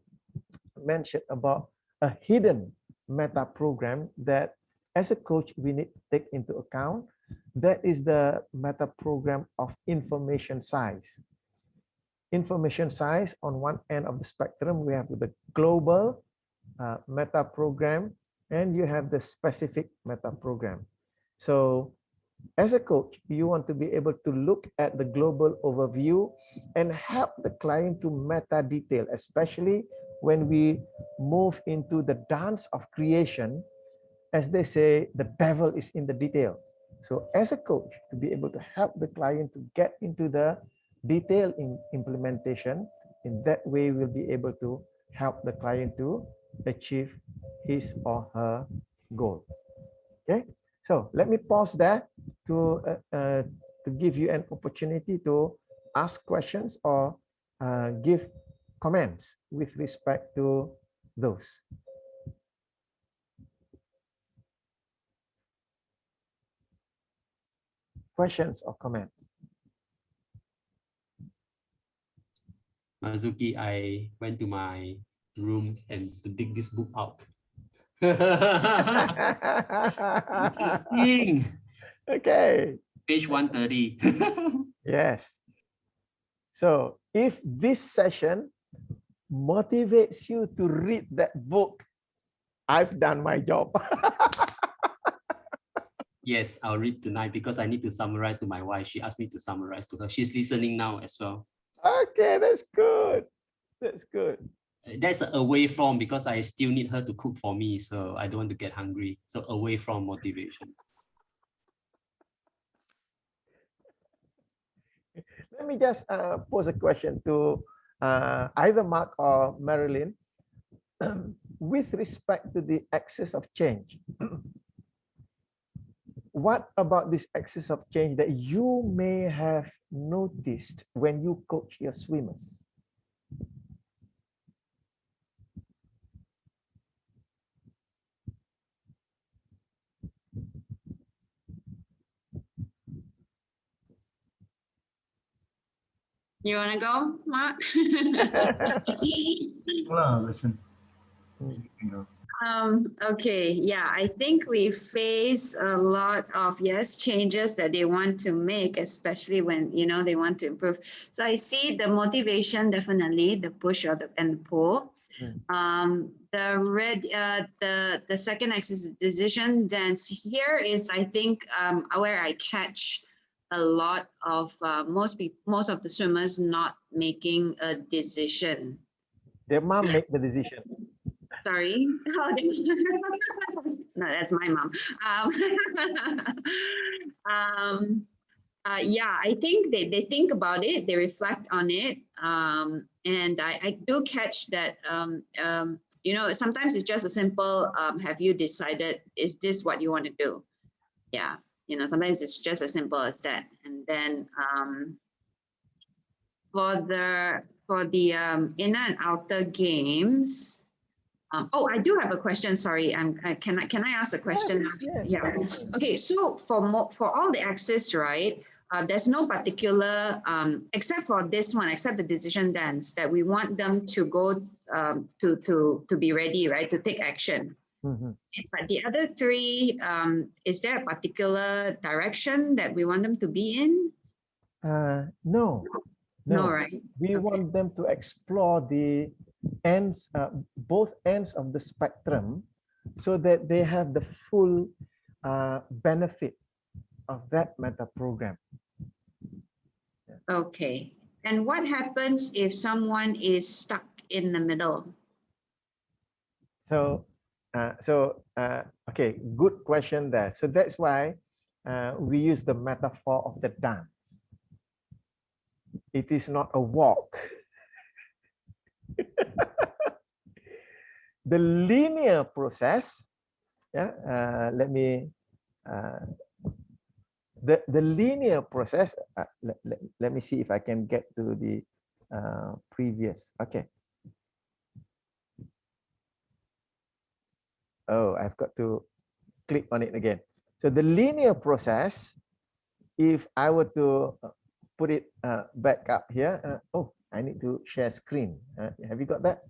mentioned about a hidden meta program that as a coach we need to take into account. That is the meta program of information size. Information size, on one end of the spectrum, we have the global meta program, and you have the specific meta program. So as a coach, you want to be able to look at the global overview and help the client to meta detail, especially when we move into the dance of creation. As they say, the devil is in the detail. So as a coach, to be able to help the client to get into the detail in implementation, in that way we'll be able to help the client to achieve his or her goal. Okay, so let me pause there to give you an opportunity to ask questions or give comments with respect to those. Questions or comments? Marzuki, I went to my room and to dig this book out. Interesting. Okay. Page 130. Yes. So if this session motivates you to read that book, I've done my job. Yes, I'll read tonight because I need to summarize to my wife. She asked me to summarize to her. She's listening now as well. Okay, that's good. That's good. That's away from, because I still need her to cook for me, so I don't want to get hungry. So away from motivation. Let me just pose a question to either Mark or Marilyn. With respect to the axis of change, what about this axis of change that you may have noticed when you coach your swimmers? You want to go, Mark? Well, listen. Hmm. You can go. Okay, yeah, I think we face a lot of, yes, changes that they want to make, especially when, you know, they want to improve. So I see the motivation, definitely, the push or and the pull. The second axis is decision. Dance here is, I think, where I catch a lot of most of the swimmers not making a decision. Their mom make the decision. Sorry. No, that's my mom. Yeah, I think they think about it, they reflect on it. And I do catch that, you know, sometimes it's just a simple, have you decided, is this what you want to do? Yeah, you know, sometimes it's just as simple as that. And then for the inner and outer games, oh, I do have a question. Sorry, can I ask a question? Yeah. Okay. So for all the axes, right? There's no particular, except for this one, except the decision dance, that we want them to go to be ready, right? To take action. But the other three, is there a particular direction that we want them to be in? No. No, right? We want them to explore the ends, both ends of the spectrum, so that they have the full benefit of that meta program. Okay. And what happens if someone is stuck in the middle? So, okay, good question there. So that's why we use the metaphor of the dance. It is not a walk. The linear process, yeah, the linear process, let me see if I can get to the previous, okay. Oh, I've got to click on it again. So the linear process, if I were to put it back up here, oh, I need to share screen. Have you got that?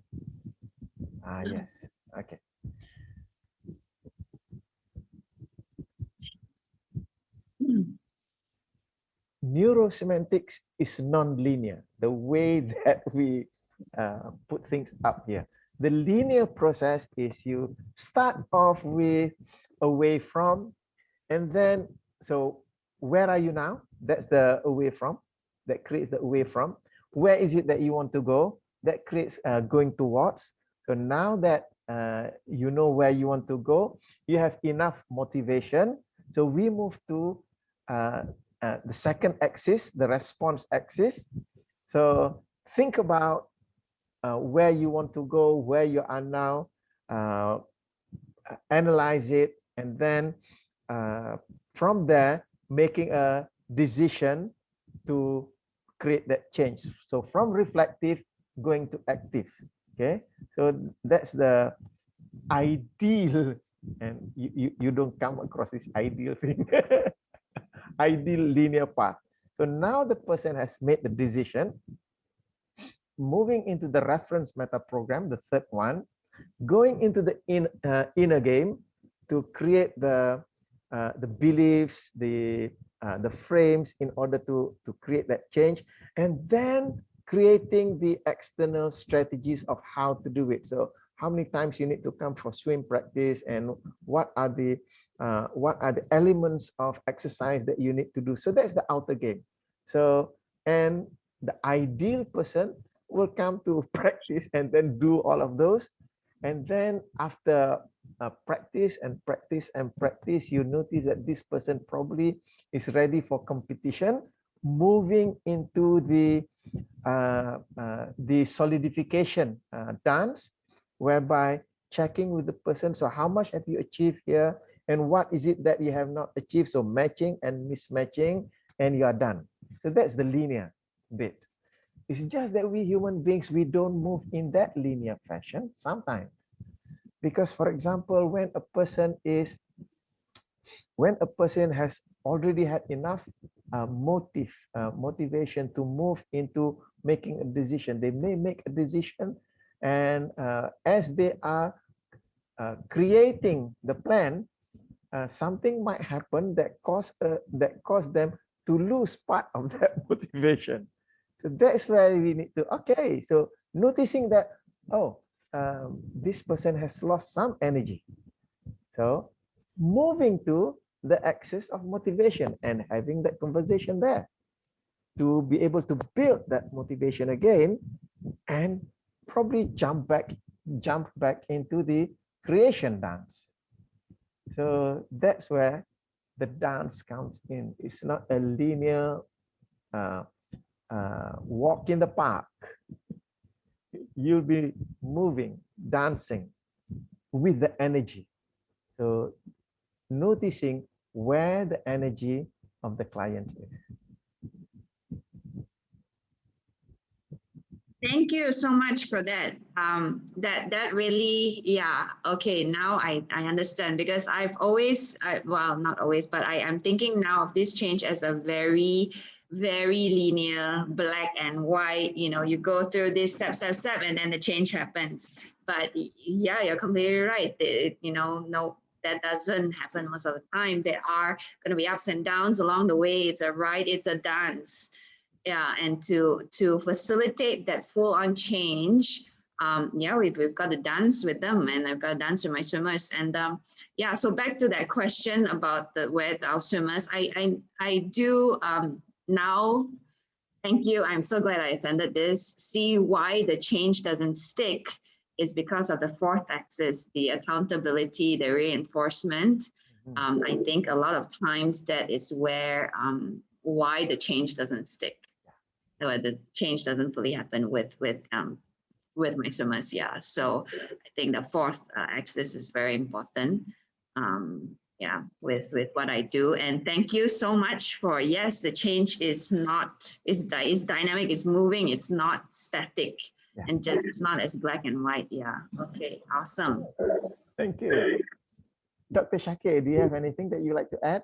Yes, okay. Neurosemantics is non-linear, the way that we put things up here. The linear process is you start off with away from, and then, so where are you now? That's the away from, that creates the away from. Where is it that you want to go? That creates going towards. So now that you know where you want to go, you have enough motivation. So we move to the second axis, the response axis. So think about where you want to go, where you are now, analyze it, and then from there, making a decision to create that change. So from reflective, going to active. Okay, so that's the ideal, and you don't come across this ideal thing. Ideal linear path. So now the person has made the decision, moving into the reference meta program, the third one, going into the inner game to create the beliefs, the frames in order to create that change, and then creating the external strategies of how to do it. So how many times you need to come for swim practice, and what are the elements of exercise that you need to do. So that's the outer game. So, and the ideal person will come to practice and then do all of those. And then after practice and practice and practice, you notice that this person probably is ready for competition, moving into the solidification dance, whereby checking with the person. So how much have you achieved here? And what is it that you have not achieved? So matching and mismatching, and you are done. So that's the linear bit. It's just that we human beings, we don't move in that linear fashion sometimes. Because for example, when a person has already had enough motivation to move into making a decision, they may make a decision, and as they are creating the plan, something might happen that cause them to lose part of that motivation. So that's where we need to, okay, so noticing that, oh, this person has lost some energy. So moving to the axis of motivation and having that conversation there to be able to build that motivation again, and probably jump back into the creation dance. So that's where the dance comes in. It's not a linear walk in the park. You'll be moving, dancing with the energy. So noticing where the energy of the client is. Thank you so much for that. That really, yeah. Okay, now I understand, because I've always, well, not always, but I'm thinking now of this change as a very, very linear, black and white. You know, you go through this step, and then the change happens. But yeah, you're completely right. No, that doesn't happen most of the time. There are going to be ups and downs along the way. It's a dance. Yeah, and to facilitate that full-on change, yeah, we've got to dance with them, and I've got to dance with my swimmers. And yeah, so back to that question about where our swimmers, I do now. Thank you. I'm so glad I attended this. See why the change doesn't stick is because of the fourth axis, the accountability, the reinforcement. I think a lot of times that is where why the change doesn't stick. The change doesn't fully happen with my swimmers. Yeah, so I think the fourth axis is very important. Yeah, with what I do. And thank you so much for, yes, the change is dynamic, it's moving, it's not static, yeah. And just it's not as black and white. Yeah. Okay. Awesome. Thank you, Dr. Shakir. Do you have anything that you like to add?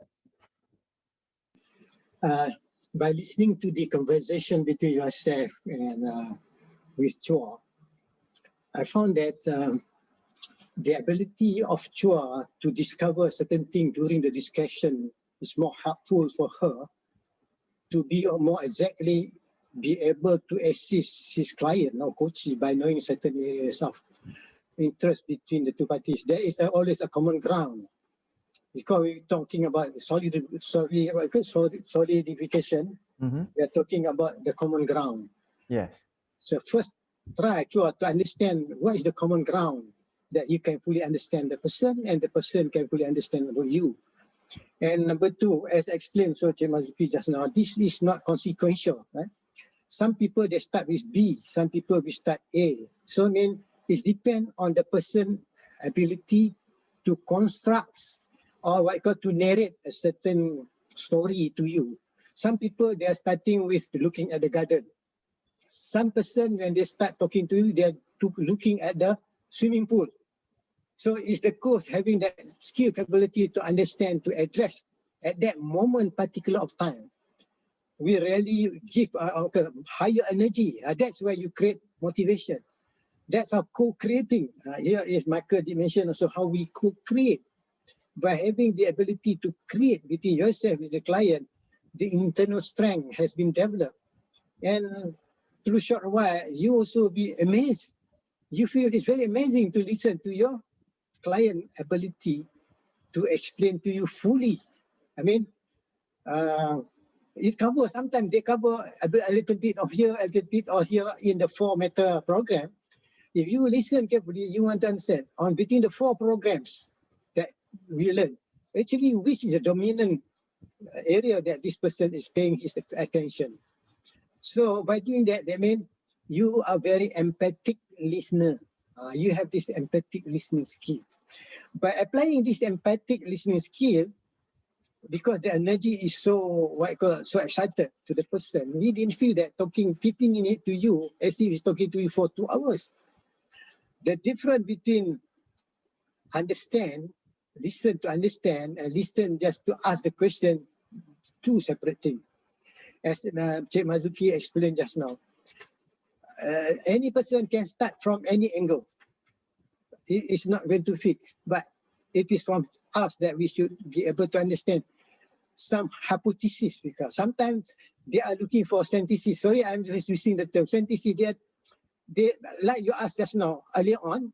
By listening to the conversation between yourself and with Chua, I found that the ability of Chua to discover certain things during the discussion is more helpful for her to be more exactly be able to assist his client or coachee by knowing certain areas of interest between the two parties. There is always a common ground. Because we're talking about solidification, we're talking about the common ground. Yes. So first, try to understand what is the common ground that you can fully understand the person and the person can fully understand about you. And number two, as explained, so Cik Marzuki just now, this is not consequential. Right? Some people, they start with B, some people will start A. So I mean, it depends on the person's ability to construct or what you call to narrate a certain story to you. Some people, they are starting with looking at the garden. Some person, when they start talking to you, they are looking at the swimming pool. So it's the coach having that skill capability to understand, to address at that moment particular of time. We really give higher energy. That's where you create motivation. That's how co-creating. Here is Michael dimension also how we co-create. By having the ability to create between yourself with the client, the internal strength has been developed. And through a short while, you also be amazed. You feel it's very amazing to listen to your client ability to explain to you fully. I mean, it covers, sometimes they cover a little bit of here, a little bit of here in the 4 meta program. If you listen carefully, you want to understand on between the 4 programs that we learn, actually which is the dominant area that this person is paying his attention. So by doing that, that means you are very empathic listener. You have this empathic listening skill. By applying this empathic listening skill, because the energy is so so excited to the person, he didn't feel that talking 15 minutes to you as if he's talking to you for 2 hours. The difference between understand, listen to understand, and listen just to ask the question, 2 separate things. As Cik Marzuki explained just now, any person can start from any angle. It's not going to fix, but it is from us that we should be able to understand some hypothesis, because sometimes they are looking for synthesis. Sorry, I'm just using the term synthesis. They like you asked just now earlier on,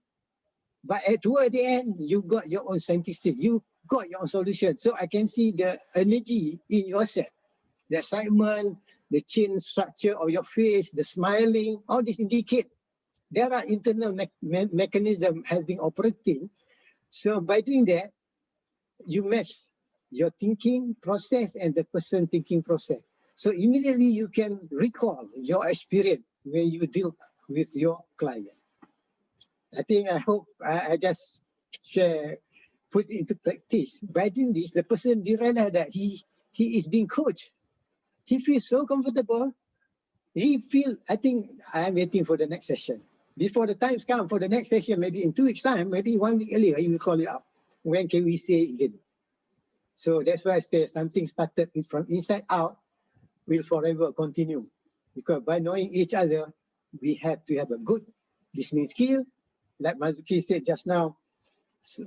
but toward the end, you got your own synthesis. You got your own solution. So I can see the energy in yourself, the excitement, the chin structure of your face, the smiling, all this indicate there are internal mechanism has been operating. So by doing that, you match your thinking process and the person thinking process. So immediately you can recall your experience when you deal with your client. I hope I just share, put it into practice. By doing this, the person realize that he is being coached. He feels so comfortable. He feels, I think I'm waiting for the next session. Before the times come for the next session, maybe in 2 weeks' time, maybe 1 week earlier, he will call you up. When can we say again? So that's why I say something started from inside out will forever continue. Because by knowing each other, we have to have a good listening skill. Like Marzuki said just now,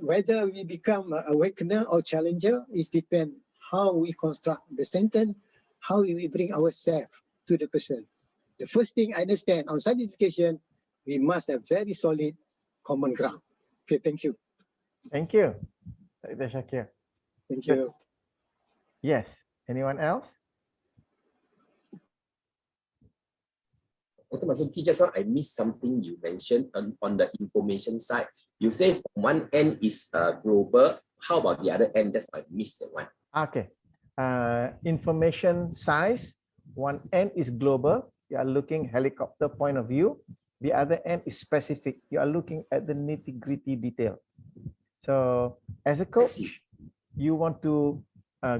whether we become an awakener or challenger, it depends how we construct the sentence, how we bring ourselves to the person. The first thing I understand on scientification, we must have very solid common ground. Okay, thank you. Thank you, Dr. Shakir. Thank you. Yes, anyone else? Dr. Marzuki, just now I missed something you mentioned on the information side. You say from one end is global. How about the other end? Just I missed that one. Okay. Information size, one end is global. You are looking helicopter point of view. The other end is specific. You are looking at the nitty-gritty detail. So as a coach, you want to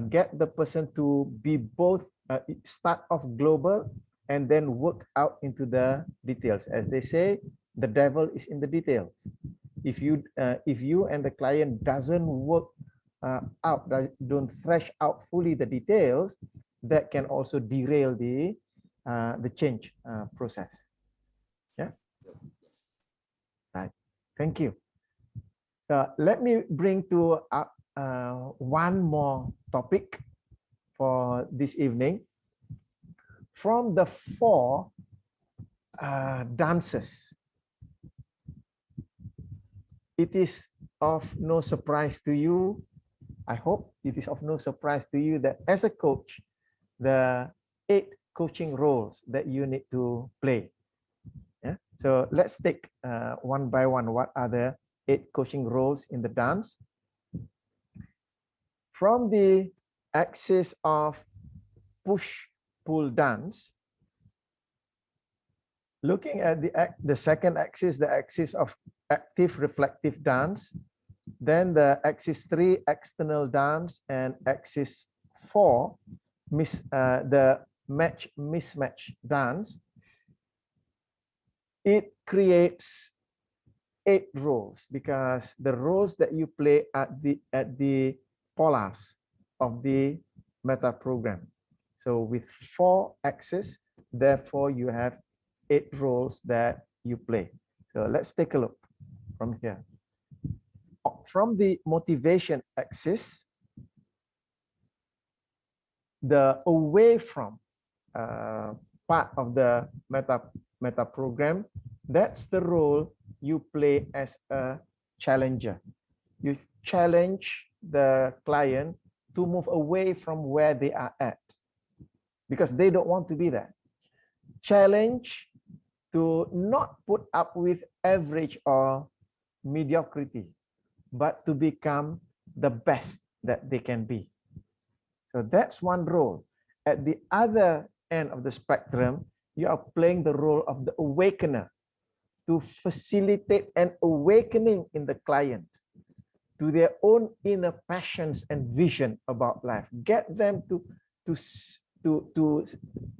get the person to be both start off global and then work out into the details. As they say, the devil is in the details. If you and the client doesn't work out, don't thresh out fully the details, that can also derail the change process. Yeah. Right. Thank you. Let me bring to one more topic for this evening. From the 4 dances, it is of no surprise to you, I hope it is of no surprise to you that as a coach, the 8 coaching roles that you need to play. Yeah. So let's take one by one. What are the 8 coaching roles in the dance? From the axis of push-pull dance, looking at the second axis, the axis of active reflective dance, then the axis 3 external dance, and axis 4 the mismatch dance. It creates 8 roles because the roles that you play at the polars of the meta program. So with 4 axes, therefore you have 8 roles that you play. So let's take a look from here. From the motivation axis, the away from part of the meta program, that's the role you play as a challenger. You challenge the client to move away from where they are at. because they don't want to be there. Challenge to not put up with average or mediocrity, but to become the best that they can be. So that's one role. At the other end of the spectrum, you are playing the role of the awakener to facilitate an awakening in the client to their own inner passions and vision about life. Get them to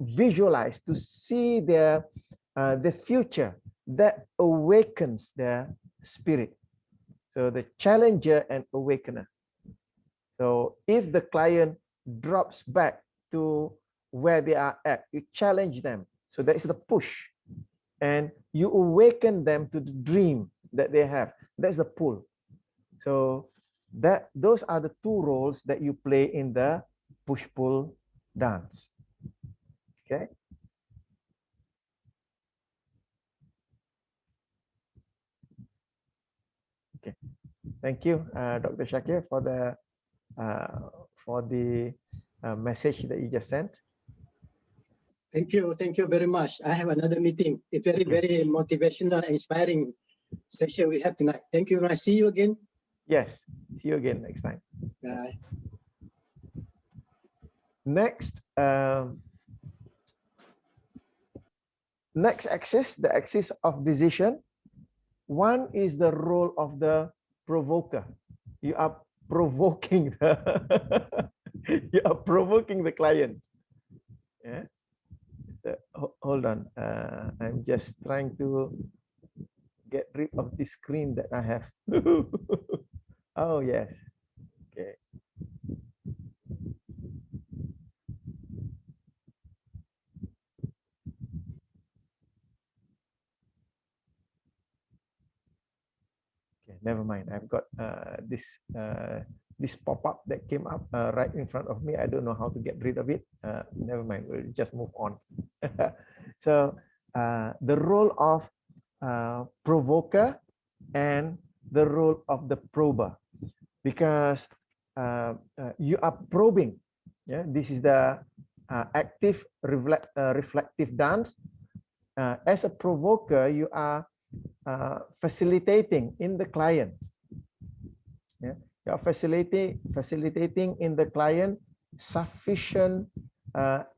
visualize, to see their the future that awakens their spirit. So the challenger and awakener. So if the client drops back to where they are at, you challenge them. So that is the push. And you awaken them to the dream that they have. That's the pull. So those are the two roles that you play in the push-pull dance. Okay. Okay. Thank you, Dr. Shakir, for the message that you just sent. Thank you very much. I have another meeting. It's very motivational, inspiring session we have tonight. Thank you. I see you again. Yes, see you again next time. Bye. Next, next axis, the axis of decision. One is the role of the provoker. You are provoking the you are provoking the client. Yeah. So, hold on. I'm just trying to get rid of this screen that I have. Oh yes. Okay. Okay, never mind. I've got this pop-up that came up right in front of me. I don't know how to get rid of it. Never mind. We'll just move on. So the role of provoker and the role of the prober, because you are probing. Yeah, this is the active reflective dance. As a provoker, you are facilitating in the client. Yeah, you are facilitating in the client sufficient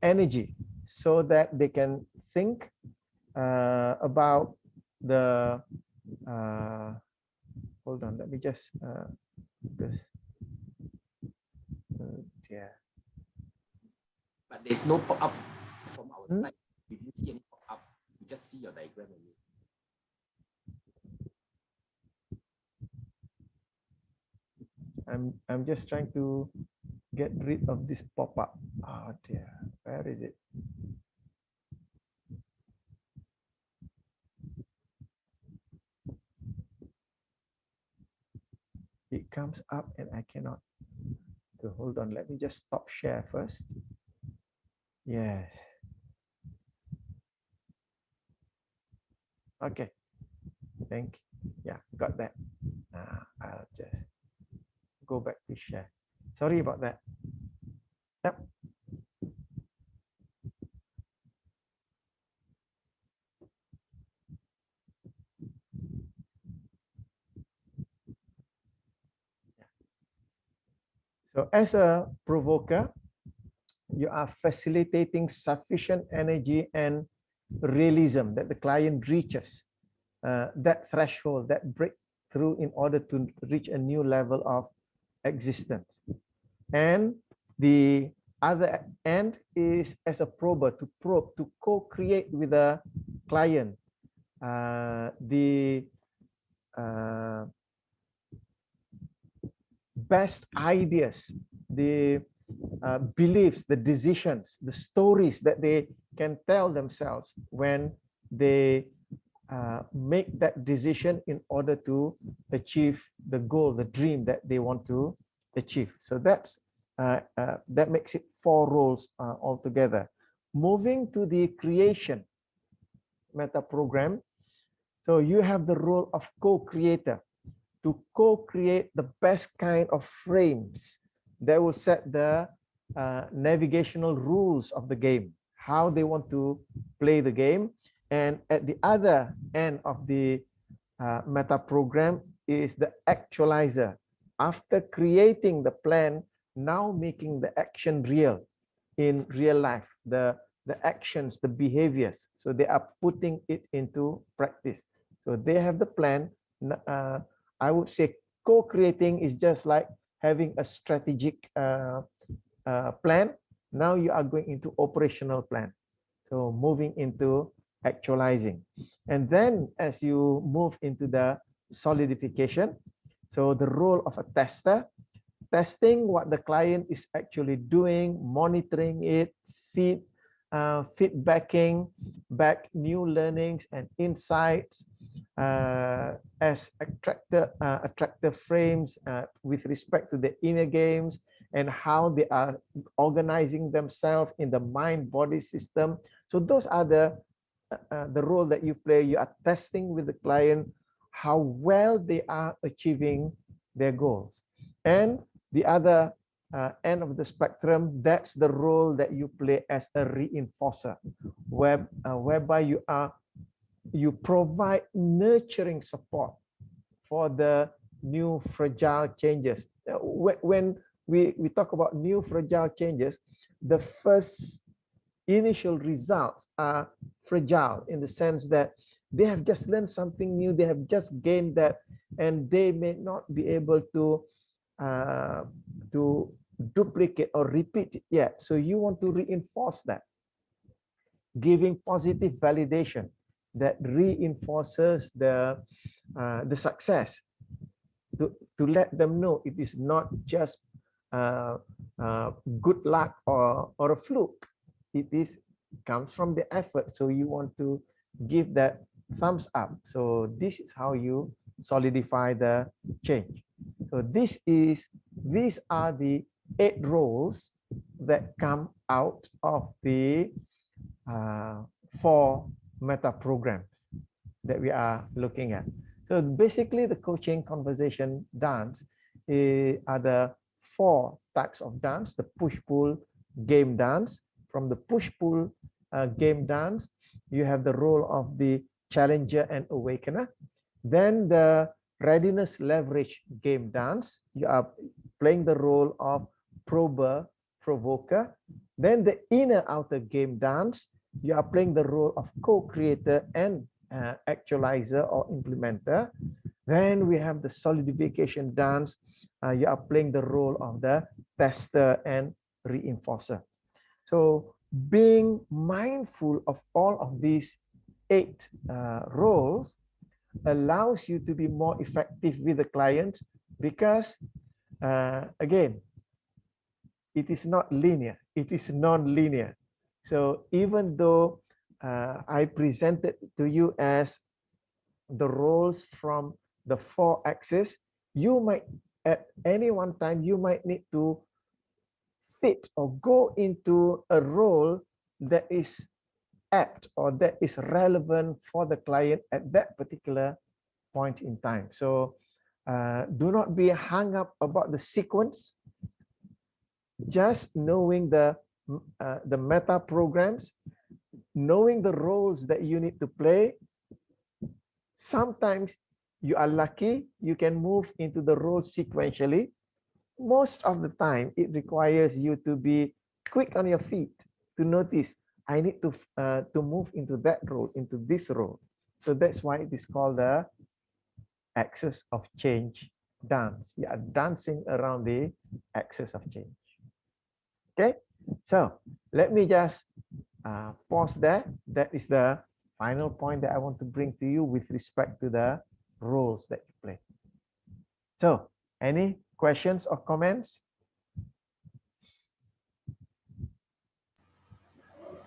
energy so that they can think about the hold on, let me just this yeah. But there's no pop-up from our side. We didn't see any pop-up. We just see your diagram only. I'm just trying to get rid of this pop-up. Oh dear, where is it? It comes up and I cannot. So hold on, let me just stop share first. Yes. Okay. Thank you. Yeah, got that. I'll just go back to share. Sorry about that. Yep. So as a provoker, you are facilitating sufficient energy and realism that the client reaches that threshold, that breakthrough in order to reach a new level of existence. And the other end is as a prober, to probe, to co-create with the client the best ideas, the beliefs, the decisions, the stories that they can tell themselves when they make that decision in order to achieve the goal, the dream that they want to achieve. So that's that makes it 4 roles altogether. Moving to the creation meta program. So you have the role of co-creator to co-create the best kind of frames that will set the navigational rules of the game, how they want to play the game. And at the other end of the meta program is the actualizer. After creating the plan, now making the action real in real life, the actions, the behaviors. So they are putting it into practice. So they have the plan. I would say co-creating is just like having a strategic plan. Now you are going into operational plan. So moving into actualizing. And then as you move into the solidification, so the role of a tester, testing what the client is actually doing, monitoring it, feedbacking back new learnings and insights as attractive frames with respect to the inner games and how they are organizing themselves in the mind-body system. So those are the role that you play. You are testing with the client how well they are achieving their goals. And the other end of the spectrum, that's the role that you play as a reinforcer, whereby you provide nurturing support for the new fragile changes. When we talk about new fragile changes, the first initial results are fragile in the sense that they have just learned something new, they have just gained that, and they may not be able to duplicate or repeat it yet. So you want to reinforce that, giving positive validation that reinforces the success, to let them know it is not just good luck or a fluke. It comes from the effort. So you want to give that thumbs up. So this is how you solidify the change. So these are the 8 roles that come out of the 4 meta programs that we are looking at. So basically the coaching conversation dance are the 4 types of dance: the push-pull game dance. From the push-pull game dance, you have the role of the challenger and awakener. Then the readiness leverage game dance, you are playing the role of prober, provoker. Then the inner outer game dance, you are playing the role of co-creator and actualizer or implementer. Then we have the solidification dance, you are playing the role of the tester and reinforcer. So being mindful of all of these 8 roles allows you to be more effective with the client, because again, it is not linear, it is non-linear. So even though I presented to you as the roles from the 4 axes, you might at any one time you might need to fit or go into a role that is apt or that is relevant for the client at that particular point in time. So do not be hung up about the sequence. Just knowing the meta programs, knowing the roles that you need to play. Sometimes you are lucky, you can move into the role sequentially. Most of the time, it requires you to be quick on your feet to notice, I need to move into that role, into this role. So that's why it is called the axis of change dance. You are dancing around the axis of change. Okay, so let me just pause there. That is the final point that I want to bring to you with respect to the roles that you play. So, any questions or comments?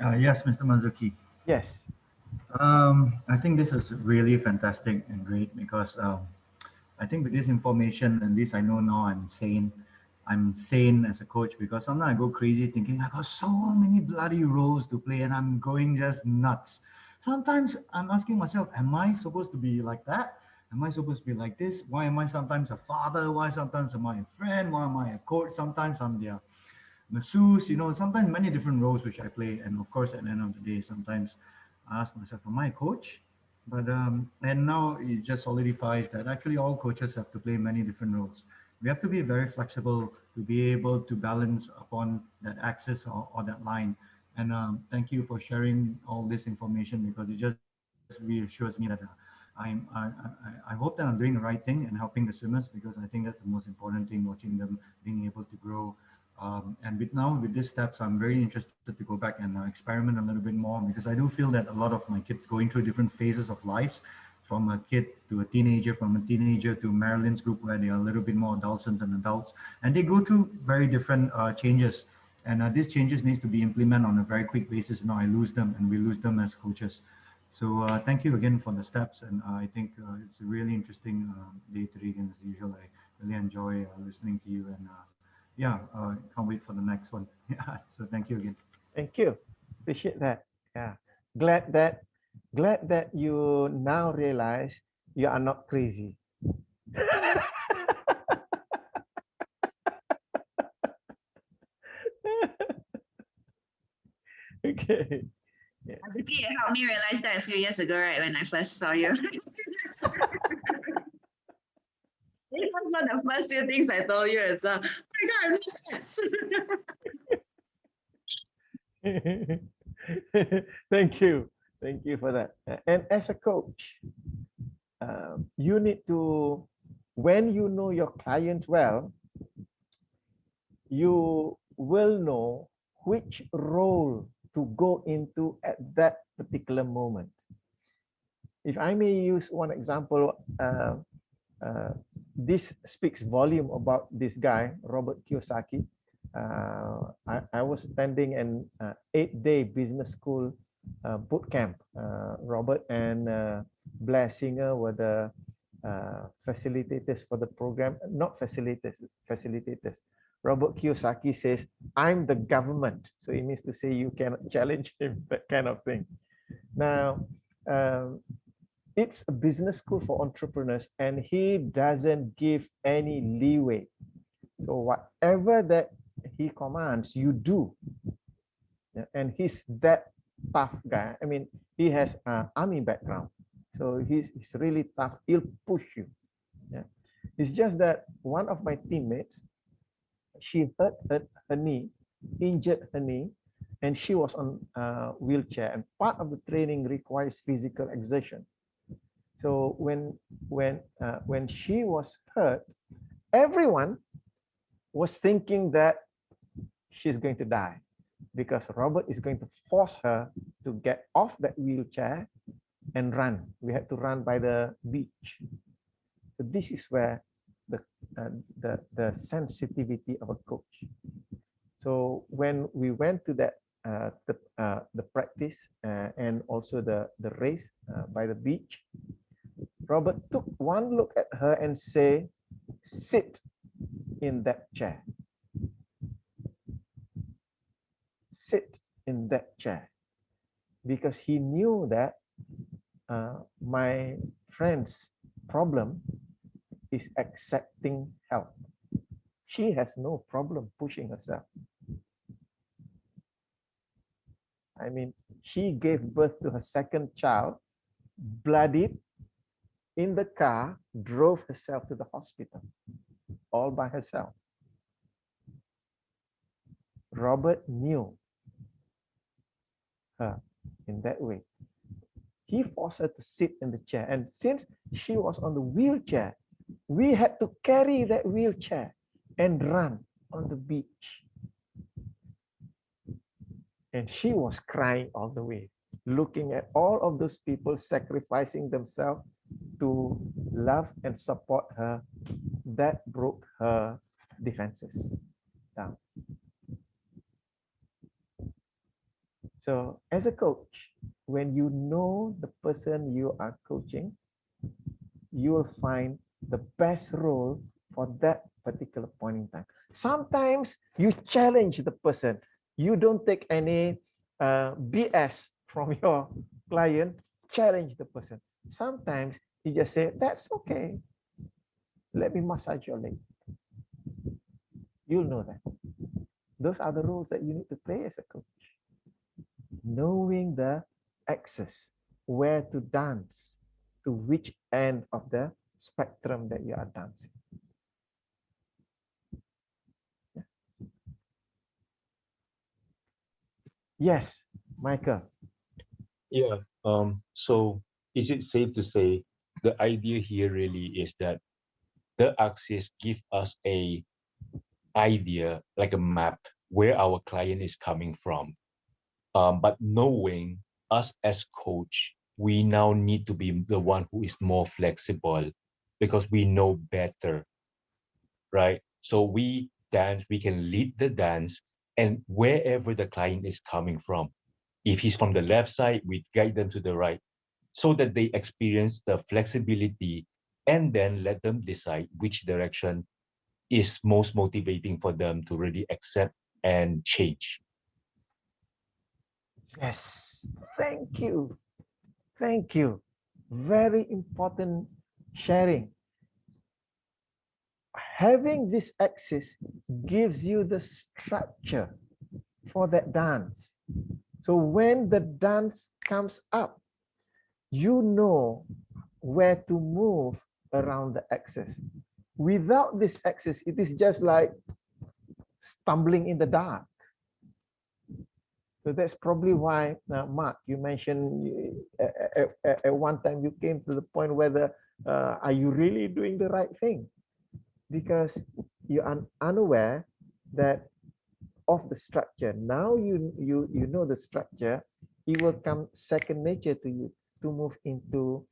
Yes, Mr. Mazuki. Yes. I think this is really fantastic and great, because I think with this information, at least I know now I'm sane as a coach, because sometimes I go crazy thinking I got so many bloody roles to play and I'm going just nuts. Sometimes I'm asking myself, am I supposed to be like that? Am I supposed to be like this? Why am I sometimes a father? Why sometimes am I a friend? Why am I a coach? Sometimes I'm their masseuse, sometimes many different roles which I play. And of course, at the end of the day, sometimes I ask myself, am I a coach? But and now it just solidifies that actually all coaches have to play many different roles. We have to be very flexible to be able to balance upon that axis or that line. And thank you for sharing all this information, because it just reassures me that I hope that I'm doing the right thing and helping the swimmers, because I think that's the most important thing, watching them being able to grow. And with these steps, I'm very interested to go back and experiment a little bit more, because I do feel that a lot of my kids going through different phases of lives, from a kid to a teenager, from a teenager to Marilyn's group, where they are a little bit more adolescents and adults, and they go through very different changes. And these changes needs to be implemented on a very quick basis. Now I lose them, and we lose them as coaches. So thank you again for the steps, and I think it's a really interesting day today again, as usual. I really enjoy listening to you, and yeah, can't wait for the next one. Yeah, so thank you again. Thank you. Appreciate that. Yeah. Glad that you now realize you are not crazy. Okay. Yeah. Azuki, it helped me realize that a few years ago, right, when I first saw you. It was one of the first few things I told you as well. Oh my God, I'm not Thank you. Thank you for that. And as a coach, you need to, when you know your client well, you will know which role to go into at that particular moment. If I may use one example, this speaks volume about this guy, Robert Kiyosaki. I was attending an 8-day business school boot camp. Robert and Blair Singer were the facilitators for the program. Not facilitators. Robert Kiyosaki says, I'm the government. So it means to say you cannot challenge him, that kind of thing. Now, it's a business school for entrepreneurs, and he doesn't give any leeway. So whatever that he commands, you do. Yeah, and he's that tough guy. I mean, he has an army background, so he's really tough. He'll push you. Yeah, it's just that one of my teammates, she hurt her knee, injured her knee, and she was on a wheelchair. And part of the training requires physical exertion. So when she was hurt, everyone was thinking that she's going to die, because Robert is going to force her to get off that wheelchair and run. We had to run by the beach. So this is where the sensitivity of a coach. So when we went to that the practice and also the race by the beach, Robert took one look at her and say, sit in that chair. Sit in that chair. Because he knew that my friend's problem is accepting help. She has no problem pushing herself. I mean, she gave birth to her second child, bloodied, in the car, drove herself to the hospital, all by herself. Robert knew her in that way. He forced her to sit in the chair. And since she was on the wheelchair, we had to carry that wheelchair and run on the beach. And she was crying all the way, looking at all of those people sacrificing themselves to love and support her. That broke her defenses down. So as a coach, when you know the person you are coaching, you will find the best role for that particular point in time. Sometimes you challenge the person. You don't take any BS from your client, challenge the person. Sometimes you just say, that's okay. Let me massage your leg. You'll know that. Those are the roles that you need to play as a coach. Knowing the axis, where to dance, to which end of the spectrum that you are dancing. Yeah. Yes, Michael. Yeah. So is it safe to say the idea here really is that the axis give us a idea, like a map, where our client is coming from. But knowing us as coach, we now need to be the one who is more flexible because we know better, right? So we dance, we can lead the dance, and wherever the client is coming from, if he's from the left side, we guide them to the right so that they experience the flexibility and then let them decide which direction is most motivating for them to really accept and change. Yes, thank you. Thank you. Very important sharing. Having this axis gives you the structure for that dance. So when the dance comes up, you know where to move around the axis. Without this axis, it is just like stumbling in the dark. So that's probably why, Mark, you mentioned at one time you came to the point whether are you really doing the right thing? Because you are unaware that of the structure. Now you know the structure, it will come second nature to you to move into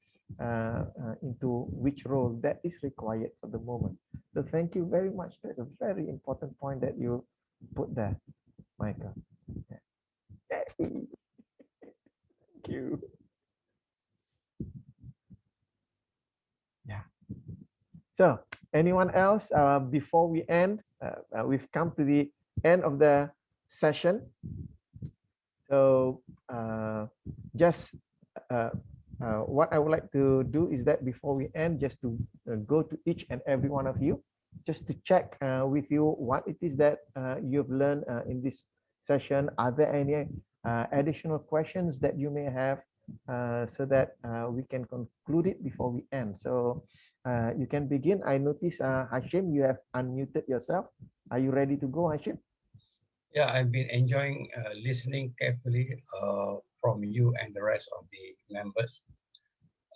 which role that is required for the moment. So thank you very much. That's a very important point that you put there, Michael. Thank you. Yeah. So anyone else before we end? We've come to the end of the session. So just what I would like to do is that before we end, just to go to each and every one of you, just to check with you what it is that you've learned in this session. Are there any additional questions that you may have so that we can conclude it before we end? So you can begin. I notice, Hashim, you have unmuted yourself. Are you ready to go, Hashim? Yeah, I've been enjoying listening carefully from you and the rest of the members.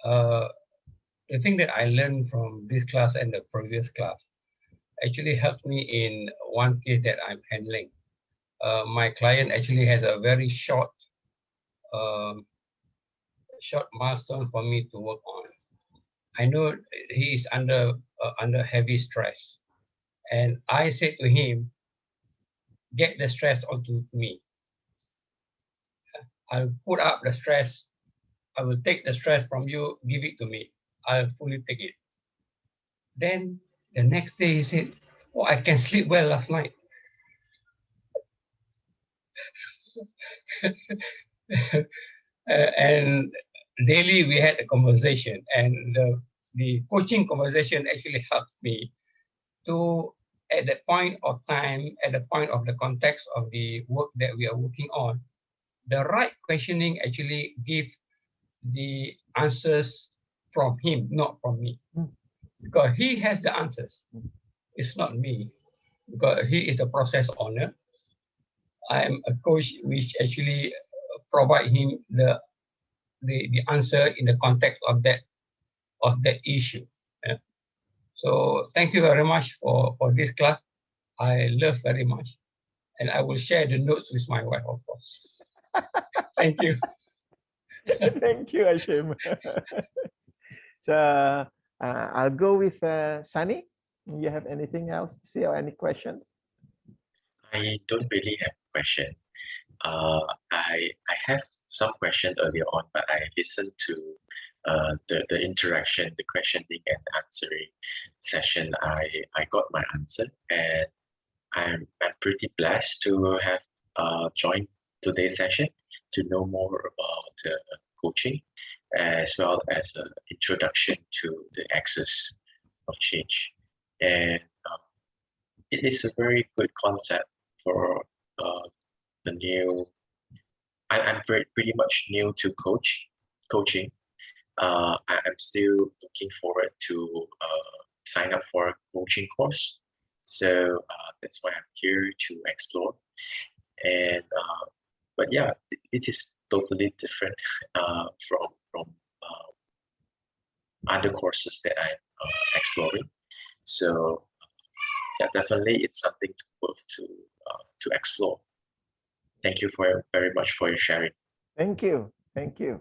The thing that I learned from this class and the previous class actually helped me in one case that I'm handling. My client actually has a very short milestone for me to work on. I know he is under heavy stress, and I said to him, get the stress onto me. I'll put up the stress. I will take the stress from you, give it to me. I'll fully take it. Then the next day he said, oh, I can sleep well last night. And daily we had a conversation, and the coaching conversation actually helped me to, at that point of time, at the point of the context of the work that we are working on, the right questioning actually give the answers from him, not from me. Because he has the answers. It's not me. Because he is the process owner. I am a coach which actually provide him the answer in the context of that issue. Yeah. So thank you very much for this class. I love very much. And I will share the notes with my wife, of course. Thank you. Thank you, Hashim. So I'll go with Sunny. You have anything else to say or any questions? I don't really have a question. I have some question earlier on, but I listened to the interaction, the questioning and answering session. I got my answer, and I'm pretty blessed to have joined today's session to know more about coaching, as well as an introduction to the axis of change. And it is a very good concept for the new. I'm pretty much new to coaching. I'm still looking forward to sign up for a coaching course. So that's why I'm here to explore. And but yeah, it is totally different from other courses that I'm exploring. So yeah, definitely it's something to explore. Thank you very much for your sharing. Thank you. Thank you.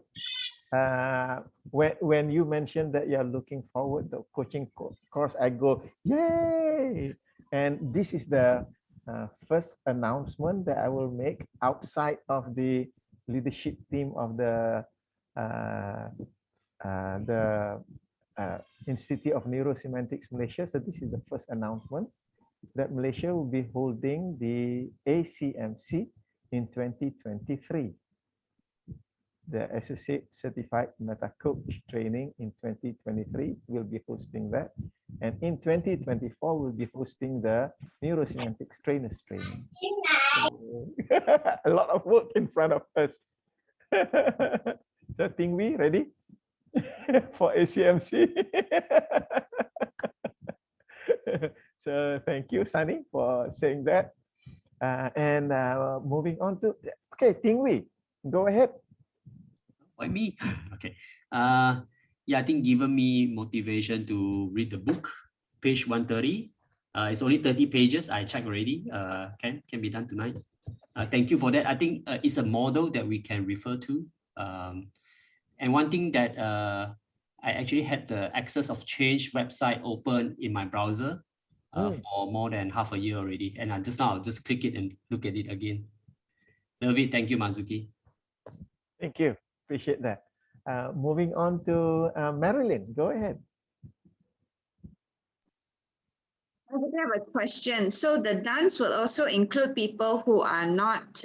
When you mentioned that you're looking forward to coaching course, I go, yay! And this is the first announcement that I will make outside of the leadership team of the Institute of Neurosemantics Malaysia. So this is the first announcement that Malaysia will be holding the ACMC in 2023. The Associate Certified Meta Coach Training in 2023 will be hosting that. And in 2024, we'll be hosting the Neurosemantics Trainers Training. So, a lot of work in front of us. So, Tingwi, ready for ACMC? So, thank you, Sunny, for saying that. And moving on to, okay, Tingwi, go ahead. Why me? Okay. Yeah, I think given me motivation to read the book, page 130. It's only 30 pages. I checked already. Can be done tonight. Thank you for that. I think it's a model that we can refer to. And one thing that I actually had the Access of Change website open in my browser for more than half a year already. And I just click it and look at it again. Love it. Thank you, Marzuki. Thank you. Appreciate that. Moving on to Marilyn, go ahead. I would have a question. So the dance will also include people who are not,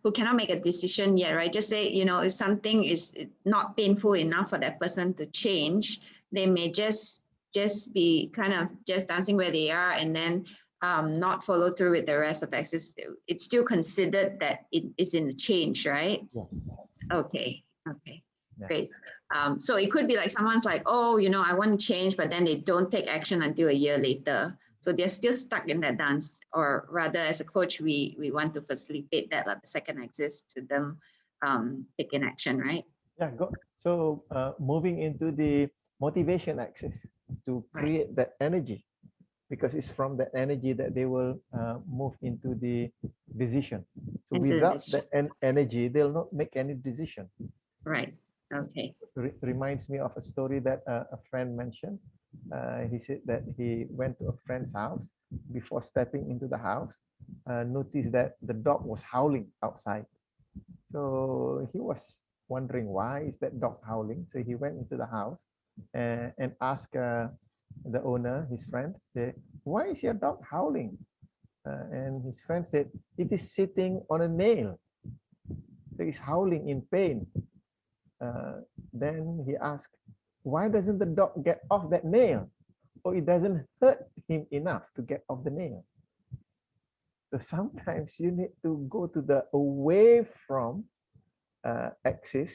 who cannot make a decision yet, right? Just say, you know, if something is not painful enough for that person to change, they may just be kind of just dancing where they are and then not follow through with the rest of the exercise. It's still considered that it is in the change, right? Yes. Okay. Okay. Yeah. Great. So it could be like someone's like, oh, you know, I want to change, but then they don't take action until a year later. So they're still stuck in that dance, or rather as a coach, we want to facilitate that, like the second axis, to them taking action, right? Yeah, go. So moving into the motivation axis to create that energy, because it's from that energy that they will move into the decision. So without that energy, they'll not make any decision. Right. Okay. Reminds me of a story that a friend mentioned. He said that he went to a friend's house. Before stepping into the house, noticed that the dog was howling outside. So he was wondering, why is that dog howling? So he went into the house and asked the owner, his friend, said, why is your dog howling? And his friend said, it is sitting on a nail. So he's howling in pain. Then he asked, why doesn't the dog get off that nail? Or it doesn't hurt him enough to get off the nail. So sometimes you need to go to the away from axis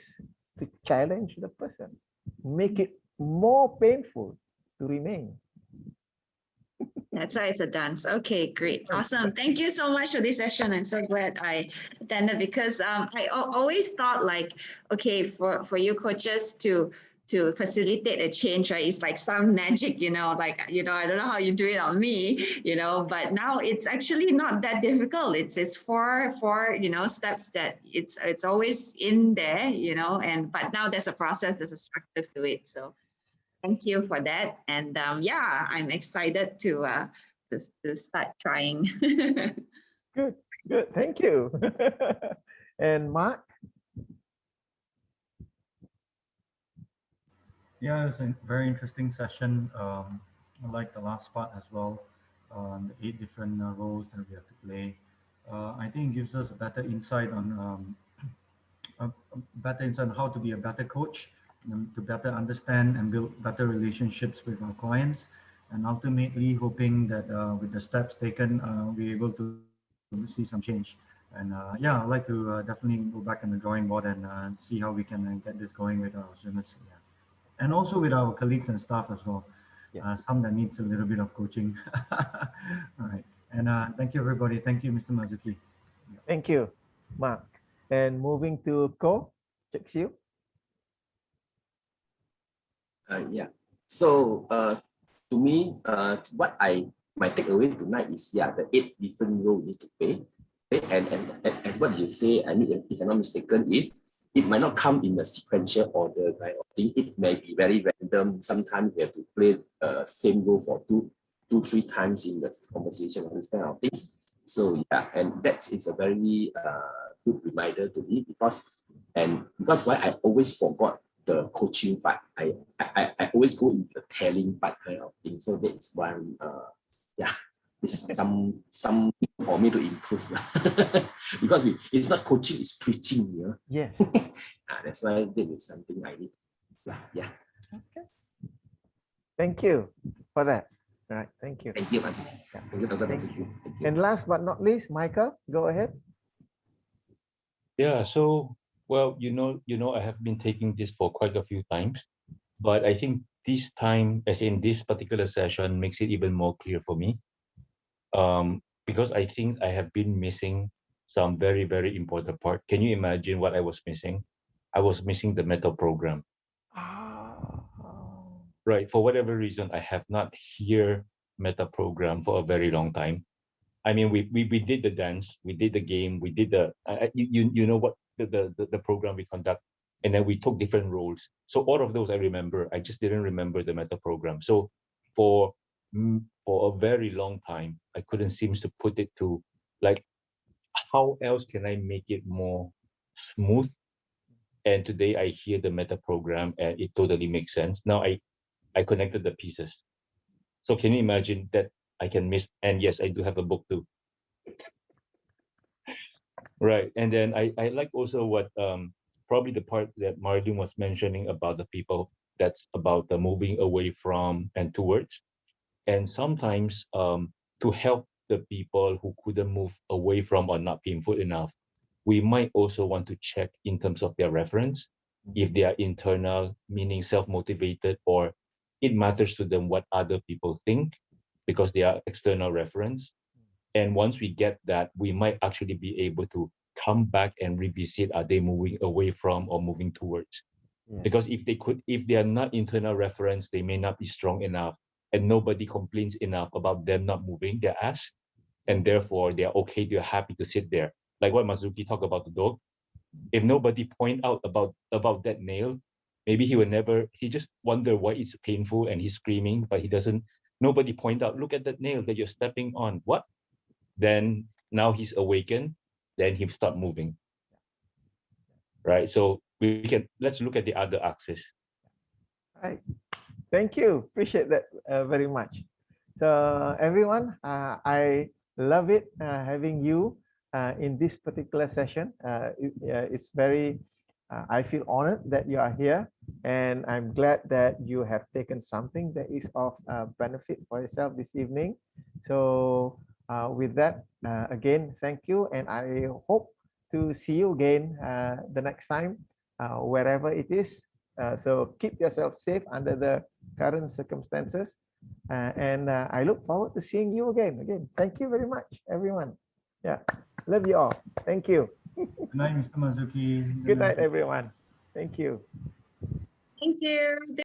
to challenge the person, make it more painful to remain. That's why it's a dance. Okay, great. Awesome. Thank you so much for this session. I'm so glad I attended, because I always thought like, okay, for you coaches to facilitate a change, right? It's like some magic, you know, like, you know, I don't know how you do it on me, you know, but now it's actually not that difficult. It's four, you know, steps that it's always in there, you know, but now there's a process, there's a structure to it. So thank you for that. And yeah, I'm excited to start trying. Good. Thank you. And Mark? Yeah, it was a very interesting session. I like the last part as well. The 8 different roles that we have to play. I think it gives us a better insight on how to be a better coach, to better understand and build better relationships with our clients, and ultimately hoping that with the steps taken, we're able to see some change. And yeah, I'd like to definitely go back on the drawing board and see how we can get this going with our students. Yeah. And also with our colleagues and staff as well. Yeah. Some that needs a little bit of coaching. All right. And thank you, everybody. Thank you, Mr. Mazuki. Thank you, Mark. And moving to Ko, Chek Siu. Yeah. So to me, what my takeaway tonight is the 8 different roles you need to play. Okay? And what you say, I mean, if I'm not mistaken, is it might not come in a sequential order kind of thing. It may be very random. Sometimes you have to play same role for two, 3 times in the conversation, this kind of things. So yeah, and that is a very good reminder to me because why I always forgot the coaching part. I always go into the telling part kind of thing. So that's one it's some for me to improve. Because it's not coaching, it's preaching, you know. Yes. That's why that is something I need. Yeah. Okay. Thank you for that. All right. Thank you. Thank you, Mas. Yeah. Thank you, Dr. Thank Mas. you. And last but not least, Michael, go ahead. Yeah, so well, you know, I have been taking this for quite a few times, but I think this time, as in this particular session, makes it even more clear for me. Because I think I have been missing some very, very important part. Can you imagine what I was missing? I was missing the meta program. Right. For whatever reason, I have not hear meta program for a very long time. I mean, we did the dance, we did the game, we did the you know what the program we conduct, and then we took different roles. So all of those I remember. I just didn't remember the meta program. So for a very long time, I couldn't seem to put it to like how else can I make it more smooth. And today I hear the meta program and it totally makes sense. Now I connected the pieces. So can you imagine that I can miss? And yes, I do have a book too. Right. And then I like also what probably the part that Marlene was mentioning about the people, that's about the moving away from and towards. And sometimes to help the people who couldn't move away from or not painful enough, we might also want to check in terms of their reference, if they are internal, meaning self-motivated, or it matters to them what other people think because they are external reference. And once we get that, we might actually be able to come back and revisit, are they moving away from or moving towards? Yeah. Because if they are not internal reference, they may not be strong enough and nobody complains enough about them not moving their ass. And therefore they're okay, they're happy to sit there. Like what Mazuki talked about the dog. If nobody point out about that nail, maybe he just wonder why it's painful and he's screaming, but nobody point out, look at that nail that you're stepping on. What? Then now he's awakened, then he start moving. Right. So let's look at the other axis. Right. Thank you. Appreciate that very much. So everyone, I love it having you in this particular session. It's very, I feel honored that you are here, and I'm glad that you have taken something that is of benefit for yourself this evening. So with that, again, thank you, and I hope to see you again the next time, wherever it is. So keep yourself safe under the current circumstances. And I look forward to seeing you again. Thank you very much, everyone. Yeah, love you all. Thank you. Good night, Mr. Mazuki. Good night, everyone. Thank you. Thank you.